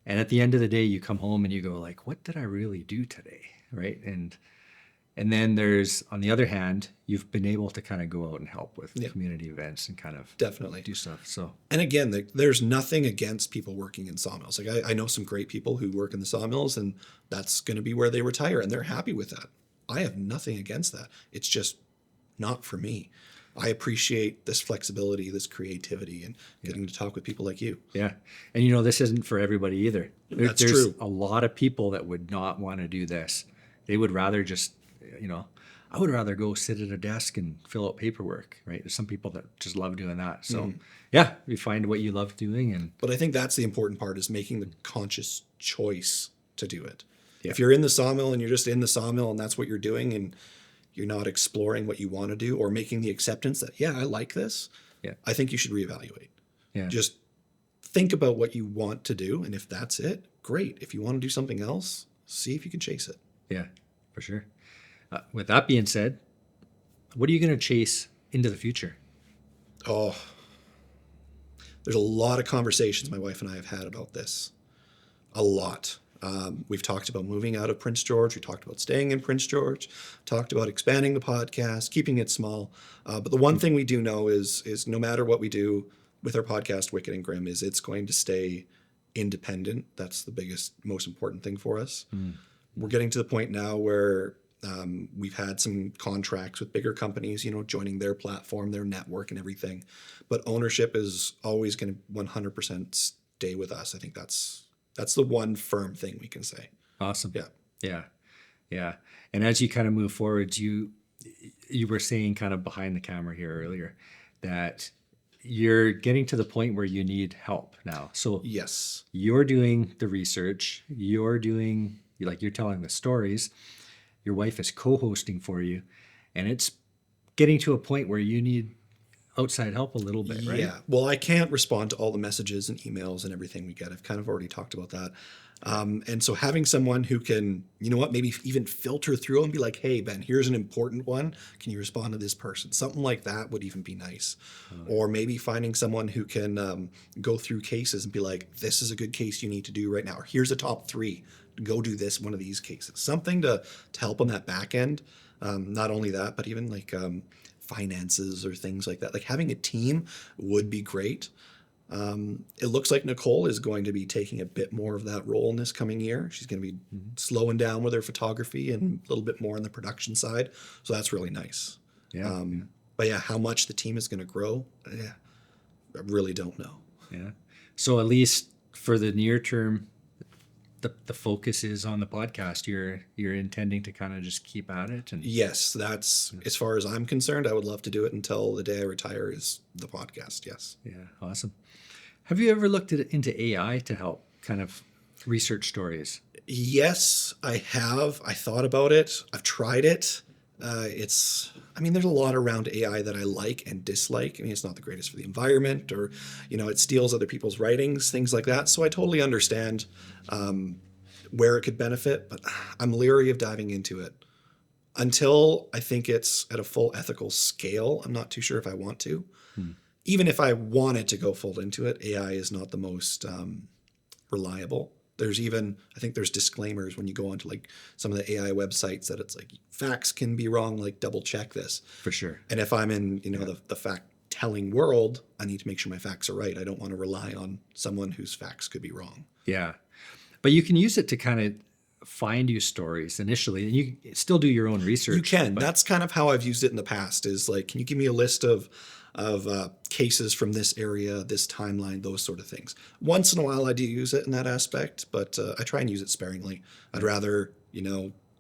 And at the end of the day, you come home and you go like, what did I really do today? Right. And then there's, on the other hand, you've been able to kind of go out and help with community events and kind of definitely do stuff. So, and again, there's nothing against people working in sawmills. Like I know some great people who work in the sawmills, and that's going to be where they retire, and they're happy with that. I have nothing against that. It's just not for me. I appreciate this flexibility, this creativity, and getting to talk with people like you. Yeah. And this isn't for everybody either. There's true. A lot of people that would not want to do this. They would rather just, I would rather go sit at a desk and fill out paperwork, right? There's some people that just love doing that. So you find what you love doing. But I think that's the important part, is making the conscious choice to do it. Yeah. If you're in the sawmill and you're just in the sawmill and that's what you're doing, and you're not exploring what you want to do or making the acceptance that, I like this, I think you should reevaluate. Yeah. Just think about what you want to do. And if that's it, great. If you want to do something else, see if you can chase it. Yeah, for sure. With that being said, what are you going to chase into the future? Oh, there's a lot of conversations my wife and I have had about this. A lot. We've talked about moving out of Prince George. We talked about staying in Prince George. Talked about expanding the podcast, keeping it small. But the one thing we do know is no matter what we do with our podcast, Wicked and Grim, is it's going to stay independent. That's the biggest, most important thing for us. We're getting to the point now where we've had some contracts with bigger companies, joining their platform, their network, and everything. But ownership is always going to 100% stay with us. I think that's the one firm thing we can say. Awesome. Yeah. Yeah. And as you kind of move forward, you were saying kind of behind the camera here earlier that you're getting to the point where you need help now. So Yes. you're doing the research, you're telling the stories, your wife is co-hosting for you, and it's getting to a point where you need outside help a little bit, right? Yeah. Well, I can't respond to all the messages and emails and everything we get. I've kind of already talked about that. And so having someone who can, maybe even filter through and be like, hey, Ben, here's an important one. Can you respond to this person? Something like that would even be nice. Or maybe finding someone who can go through cases and be like, this is a good case you need to do right now. Or here's a top 3. Go do this, one of these cases. Something to help on that back end. Not only that, but even like finances or things like that. Like having a team would be great. It looks like Nicole is going to be taking a bit more of that role in this coming year. She's going to be slowing down with her photography and a little bit more on the production side. So that's really nice. Yeah. But yeah, how much the team is going to grow, I really don't know. Yeah. So at least for the near term, the focus is on the podcast. You're intending to kind of just keep at it. And Yes, that's as far as I'm concerned. I would love to do it until the day I retire is the podcast. Yes. Yeah, awesome. Have you ever looked into AI to help kind of research stories? Yes, I have. I thought about it. I've tried it. There's a lot around AI that I like and dislike. It's not the greatest for the environment, or, it steals other people's writings, things like that. So I totally understand where it could benefit, but I'm leery of diving into it. Until I think it's at a full ethical scale, I'm not too sure if I want to. Even if I wanted to go full into it, AI is not the most reliable. I think there's disclaimers when you go onto like some of the AI websites that it's like facts can be wrong, like double check this. For sure. And if I'm in, the fact telling world, I need to make sure my facts are right. I don't want to rely on someone whose facts could be wrong. Yeah. But you can use it to kind of find you stories initially, and you still do your own research. You can. That's kind of how I've used it in the past, is like, can you give me a list of cases from this area, this timeline, those sort of things. Once in a while I do use it in that aspect, but I try and use it sparingly. I'd rather,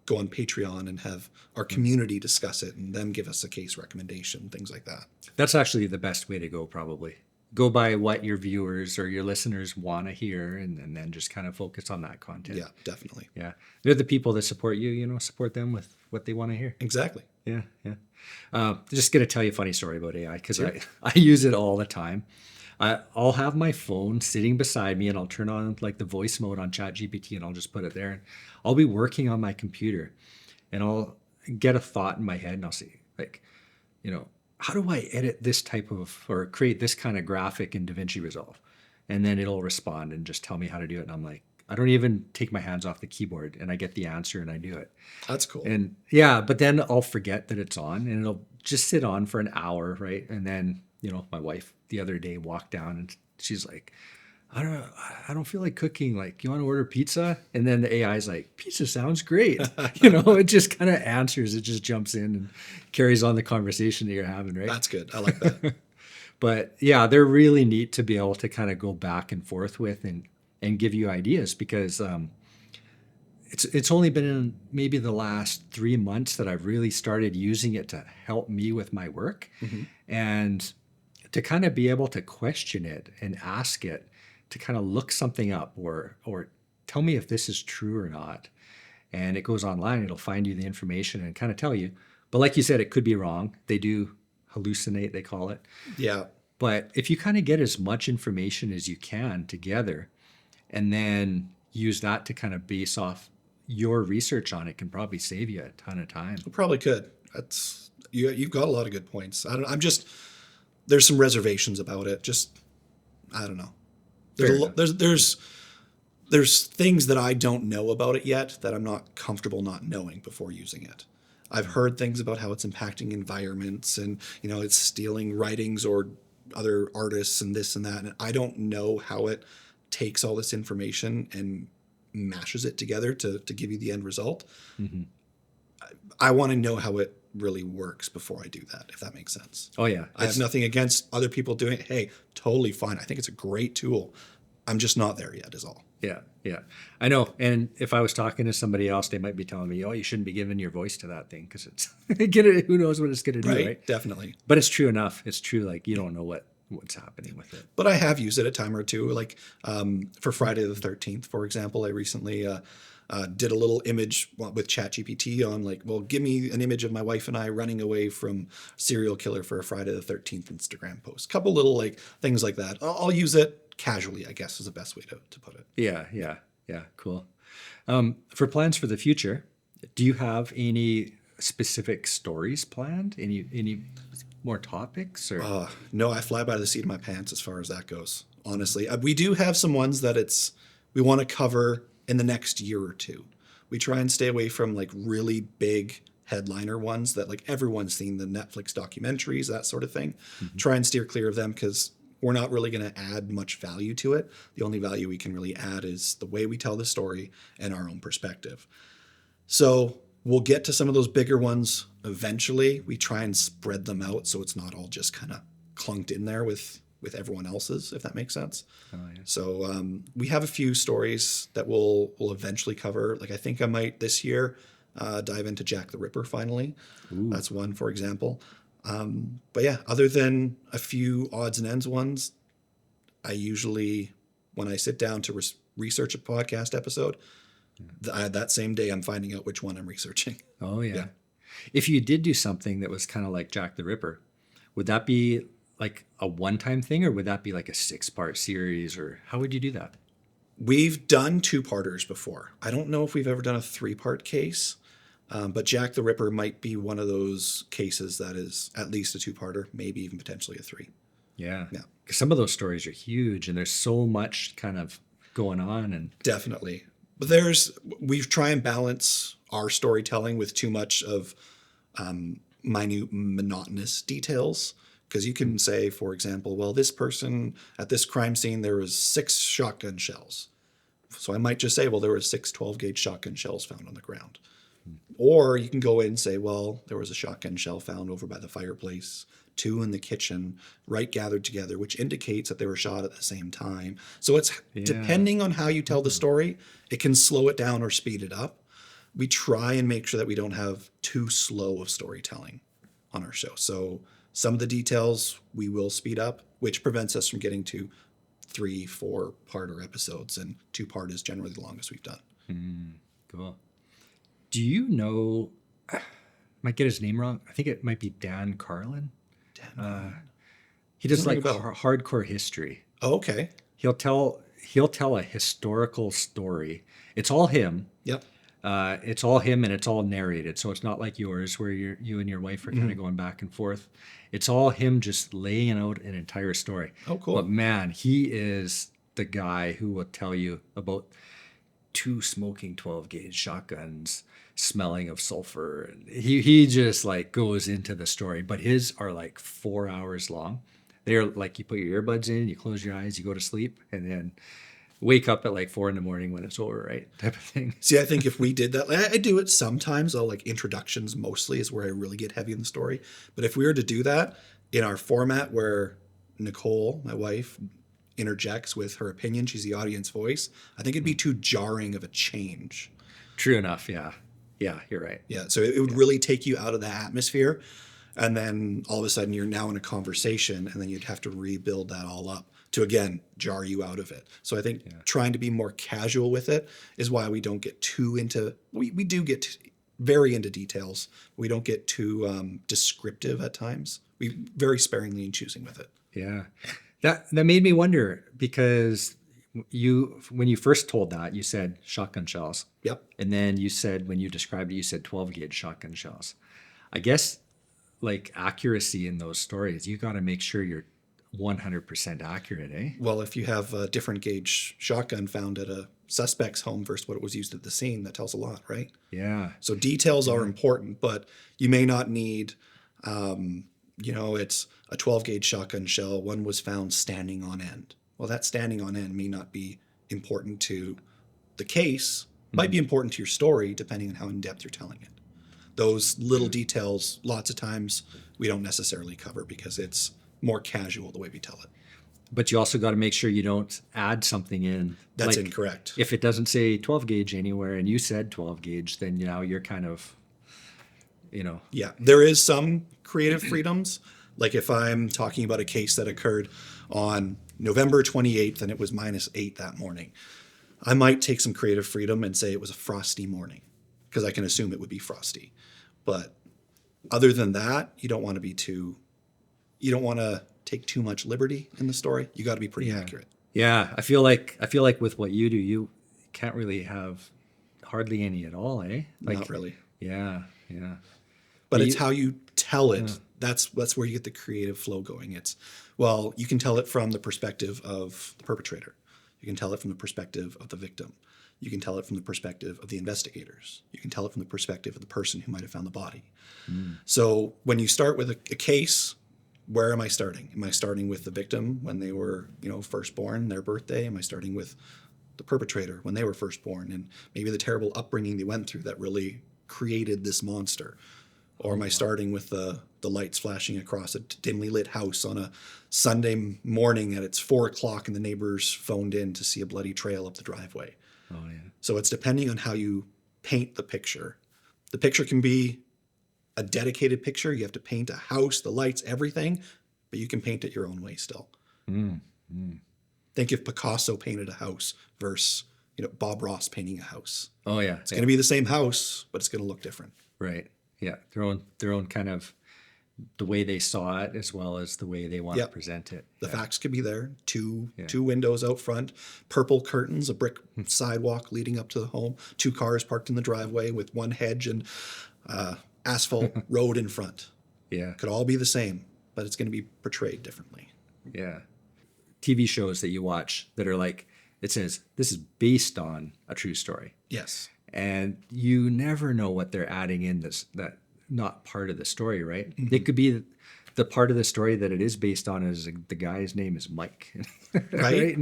go on Patreon and have our community discuss it and them give us a case recommendation, things like that. That's actually the best way to go, probably. Go by what your viewers or your listeners want to hear, and then just kind of focus on that content. Yeah, definitely. Yeah. They're the people that support you, support them with what they want to hear. Exactly. Yeah. Just going to tell you a funny story about AI, because I use it all the time. I'll have my phone sitting beside me, and I'll turn on like the voice mode on ChatGPT, and I'll just put it there. And I'll be working on my computer, and I'll get a thought in my head, and I'll say, like, how do I edit this type of, or create this kind of graphic in DaVinci Resolve? And then it'll respond and just tell me how to do it. And I'm like, I don't even take my hands off the keyboard, and I get the answer and I do it. That's cool. And yeah, but then I'll forget that it's on, and it'll just sit on for an hour, right? And then, my wife the other day walked down, and she's like, I don't feel like cooking. Like, you want to order pizza? And then the AI is like, pizza sounds great. It just kind of answers. It just jumps in and carries on the conversation that you're having, right? That's good. I like that. But yeah, they're really neat to be able to kind of go back and forth with and give you ideas, because it's only been in maybe the last 3 months that I've really started using it to help me with my work, and to kind of be able to question it and ask it to kind of look something up or tell me if this is true or not. And it goes online, it'll find you the information and kind of tell you. But like you said, it could be wrong. They do hallucinate, they call it. Yeah. But if you kind of get as much information as you can together, and then use that to kind of base off your research on it, can probably save you a ton of time. It probably could. You've got a lot of good points. There's some reservations about it. Just, I don't know. There's there's things that I don't know about it yet that I'm not comfortable not knowing before using it. I've heard things about how it's impacting environments and, it's stealing writings or other artists and this and that. And I don't know how it takes all this information and mashes it together to give you the end result. Mm-hmm. I want to know how it really works before I do that, if that makes sense. Oh yeah. I have nothing against other people doing it. Hey, totally fine. I think it's a great tool. I'm just not there yet is all. Yeah, yeah. I know. And if I was talking to somebody else, they might be telling me, "Oh, you shouldn't be giving your voice to that thing because it's who knows what it's going to do, right?" Definitely. But it's true enough. It's true. Like you don't know what's happening with it. But I have used it a time or two. Like for Friday the 13th, for example, I recently did a little image with ChatGPT on like, well, give me an image of my wife and I running away from serial killer for a Friday the 13th Instagram post. Couple little like things like that. I'll use it casually, I guess, is the best way to put it. Yeah. Cool. For plans for the future, do you have any specific stories planned? Any more topics or? No, I fly by the seat of my pants as far as that goes. Honestly, we do have some ones that we want to cover in the next year or two. We try and stay away from like really big headliner ones that like everyone's seen, the Netflix documentaries, that sort of thing. Mm-hmm. Try and steer clear of them because we're not really going to add much value to it. The only value we can really add is the way we tell the story and our own perspective. So we'll get to some of those bigger ones eventually. We try and spread them out so it's not all just kind of clunked in there with everyone else's, if that makes sense. Oh, yeah. So we have a few stories that we'll eventually cover. Like I think I might this year dive into Jack the Ripper finally. Ooh. That's one, for example. But yeah, other than a few odds and ends ones, I usually, when I sit down to research a podcast episode, that same day I'm finding out which one I'm researching. Oh, yeah. If you did do something that was kind of like Jack the Ripper, would that be like a one-time thing or would that be like a 6-part series or how would you do that? We've done 2-parters before. I don't know if we've ever done a 3-part case. But Jack the Ripper might be one of those cases that is at least a 2-parter, maybe even potentially a 3. Yeah. Because some of those stories are huge and there's so much kind of going on. And definitely. But we try and balance our storytelling with too much of minute, monotonous details. Because you can say, for example, well, this person at this crime scene, there was 6 shotgun shells. So I might just say, well, there were 6 12-gauge shotgun shells found on the ground. Or you can go in and say, well, there was a shotgun shell found over by the fireplace, 2 in the kitchen, right gathered together, which indicates that they were shot at the same time. So it's depending on how you tell the story, it can slow it down or speed it up. We try and make sure that we don't have too slow of storytelling on our show. So some of the details we will speed up, which prevents us from getting to 3, 4-parter episodes, and 2-part is generally the longest we've done. Cool. Do you know, I might get his name wrong. I think it might be Dan Carlin. He does like hardcore history. Oh, okay. He'll tell a historical story. It's all him. Yep. It's all him and it's all narrated. So it's not like yours where you and your wife are kind of going back and forth. It's all him just laying out an entire story. Oh, cool. But man, he is the guy who will tell you about 2 smoking 12-gauge shotguns smelling of sulfur. And he just like goes into the story, but his are like 4 hours long. They're like, you put your earbuds in, you close your eyes, you go to sleep, and then wake up at like 4 a.m. when it's over, right? Type of thing. See, I think if we did that, I do it sometimes. I'll like introductions mostly is where I really get heavy in the story. But if we were to do that in our format where Nicole, my wife, interjects with her opinion, she's the audience voice, I think it'd be too jarring of a change. True enough. Yeah, you're right. Yeah, so it would really take you out of the atmosphere, and then all of a sudden you're now in a conversation, and then you'd have to rebuild that all up to again jar you out of it. So I think trying to be more casual with it is why we don't get too into. We do get very into details. We don't get too descriptive at times. We very sparingly in choosing with it. Yeah, that made me wonder because when you first told that, you said shotgun shells. Yep. And then you said, when you described it, you said 12-gauge shotgun shells. I guess like accuracy in those stories, you got to make sure you're 100% accurate, eh? Well, if you have a different gauge shotgun found at a suspect's home versus what it was used at the scene, that tells a lot, right? Yeah. So details are important, but you may not need, it's a 12 gauge shotgun shell. One was found standing on end. Well, that standing on end may not be important to the case, might be important to your story, depending on how in depth you're telling it. Those little details, lots of times, we don't necessarily cover because it's more casual the way we tell it. But you also got to make sure you don't add something in. That's like, incorrect. If it doesn't say 12 gauge anywhere and you said 12 gauge, then now you're kind of, Yeah, there is some creative freedoms. Like if I'm talking about a case that occurred on November 28th and it was -8 that morning, I might take some creative freedom and say it was a frosty morning because I can assume it would be frosty. But other than that, you don't want to take too much liberty in the story. You got to be pretty accurate. Yeah, I feel like with what you do, you can't really have hardly any at all, eh? Like, Not really. Yeah, yeah. But it's how you tell it. That's where you get the creative flow going. You can tell it from the perspective of the perpetrator. You can tell it from the perspective of the victim. You can tell it from the perspective of the investigators. You can tell it from the perspective of the person who might have found the body. So when you start with a case, where am I starting? Am I starting with the victim when they were, first born, their birthday? Am I starting with the perpetrator when they were first born and maybe the terrible upbringing they went through that really created this monster? Or am I starting with the lights flashing across a dimly lit house on a Sunday morning at it's 4:00 and the neighbors phoned in to see a bloody trail up the driveway? Oh, yeah. So it's depending on how you paint the picture. The picture can be a dedicated picture. You have to paint a house, the lights, everything, but you can paint it your own way still. Think if Picasso painted a house versus, Bob Ross painting a house. Oh, yeah. It's going to be the same house, but it's going to look different. Right. Yeah. Their own kind of the way they saw it as well as the way they want to present it. The facts could be there. Two windows out front, purple curtains, a brick sidewalk leading up to the home, 2 cars parked in the driveway with one hedge and asphalt road in front. Yeah. Could all be the same, but it's going to be portrayed differently. Yeah. TV shows that you watch that are like, it says, this is based on a true story. Yes. And you never know what they're adding in that not part of the story, right? It could be the part of the story that it is based on is the guy's name is Mike. Right?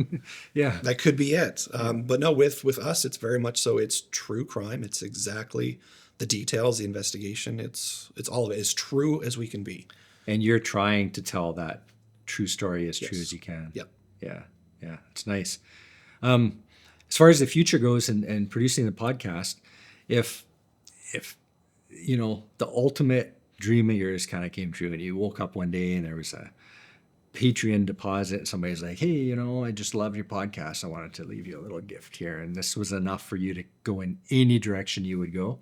Yeah. That could be it. But no, with us, it's very much so. It's true crime. It's exactly the details, the investigation. It's all of it. As true as we can be. And you're trying to tell that true story as true as you can. Yep. Yeah. Yeah. It's nice. As far as the future goes and producing the podcast, if the ultimate dream of yours kind of came true and you woke up one day and there was a Patreon deposit and somebody's like, hey, I just love your podcast. I wanted to leave you a little gift here. And this was enough for you to go in any direction you would go.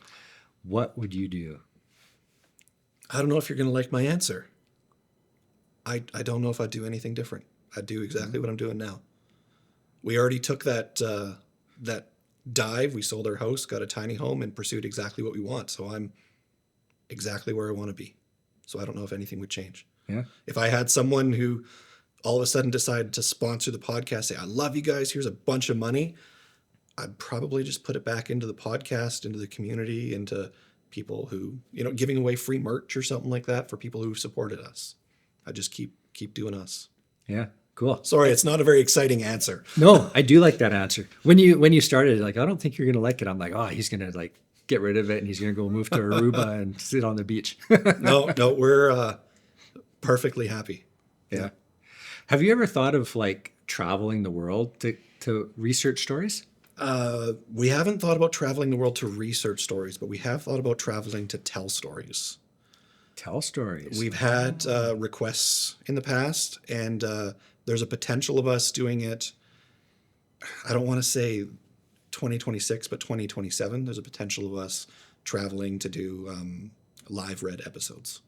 What would you do? I don't know if you're going to like my answer. I don't know if I'd do anything different. I'd do exactly what I'm doing now. We already took that dive. We sold our house, got a tiny home, and pursued exactly what we want. So I'm exactly where I want to be. So I don't know if anything would change. Yeah. If I had someone who all of a sudden decided to sponsor the podcast, say, I love you guys, here's a bunch of money, I'd probably just put it back into the podcast, into the community, into people who, giving away free merch or something like that for people who supported us. I just keep doing us. Yeah. Cool. Sorry, it's not a very exciting answer. No, I do like that answer. When you started, like, I don't think you're going to like it. I'm like, oh, he's going to get rid of it and he's going to go move to Aruba and sit on the beach. No, we're perfectly happy. Yeah. Have you ever thought of traveling the world to research stories? We haven't thought about traveling the world to research stories, but we have thought about traveling to tell stories. Tell stories. We've had requests in the past, and there's a potential of us doing it. I don't want to say 2026, but 2027. There's a potential of us traveling to do live read episodes.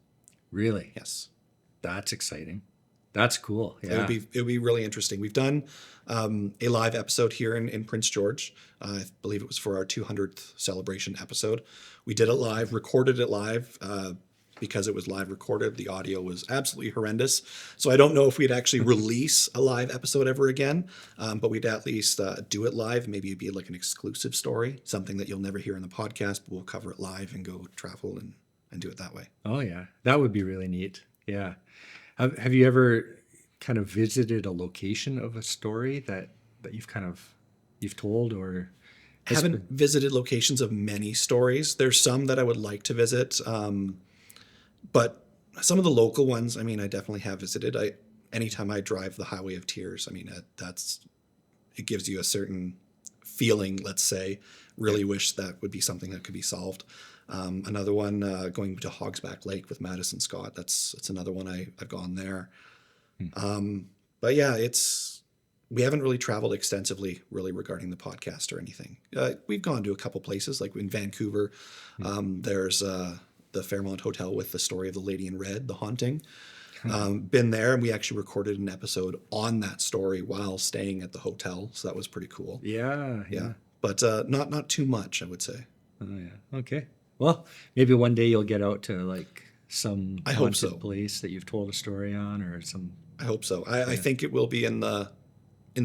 Really? Yes. That's exciting. That's cool. Yeah. It would be really interesting. We've done a live episode here in Prince George. I believe it was for our 200th celebration episode. We did it live, recorded it live. because it was live recorded, the audio was absolutely horrendous. So I don't know if we'd actually release a live episode ever again, but we'd at least do it live. Maybe it'd be like an exclusive story, something that you'll never hear in the podcast, but we'll cover it live and go travel and do it that way. Oh yeah, that would be really neat. Yeah. Have you ever kind of visited a location of a story that you've told, or Haven't visited locations of many stories. There's some that I would like to visit, but some of the local ones, I mean, I definitely have visited. Anytime I drive the Highway of Tears, I mean, it gives you a certain feeling. Let's say, really wish that would be something that could be solved. Another one, going to Hogsback Lake with Madison Scott. That's another one I've gone there. But yeah, we haven't really traveled extensively really regarding the podcast or anything. We've gone to a couple places, like in Vancouver. There's the Fairmont Hotel with the story of the Lady in Red, the haunting. Been there, and we actually recorded an episode on that story while staying at the hotel. So that was pretty cool. Yeah. But not too much, I would say. Oh yeah. Okay. Well, maybe one day you'll get out to like some I hope so. place that you've told a story on, or some. I hope so. I think it will be in the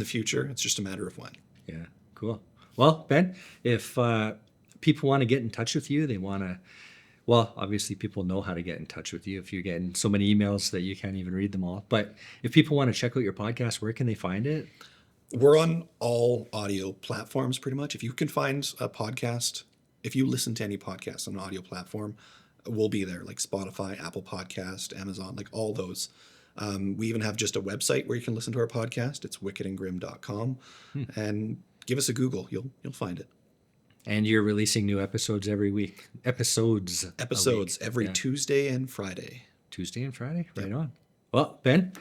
future. It's just a matter of when. Yeah. Cool. Well, Ben, if people want to get in touch with you, well, obviously people know how to get in touch with you if you're getting so many emails that you can't even read them all. But if people want to check out your podcast, where can they find it? We're on all audio platforms pretty much. If you can find a podcast, if you listen to any podcast on an audio platform, we'll be there, like Spotify, Apple Podcast, Amazon, like all those. We even have just a website where you can listen to our podcast. It's wickedandgrim.com. And give us a Google. You'll find it. And you're releasing new episodes every week. Episodes every Tuesday and Friday. Tuesday and Friday? Right on. Well, Ben,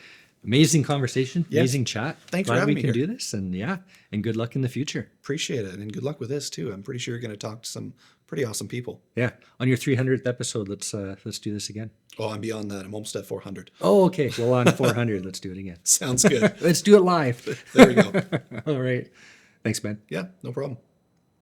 amazing conversation, amazing chat. Thanks for having me here. here. We can do this, and good luck in the future. Appreciate it, and good luck with this too. I'm pretty sure you're going to talk to some pretty awesome people. Yeah. On your 300th episode, let's do this again. Oh, I'm beyond that. I'm almost at 400. Oh, okay. Well, on 400, let's do it again. Sounds good. Let's do it live. There we go. All right. Thanks, Ben. Yeah, no problem.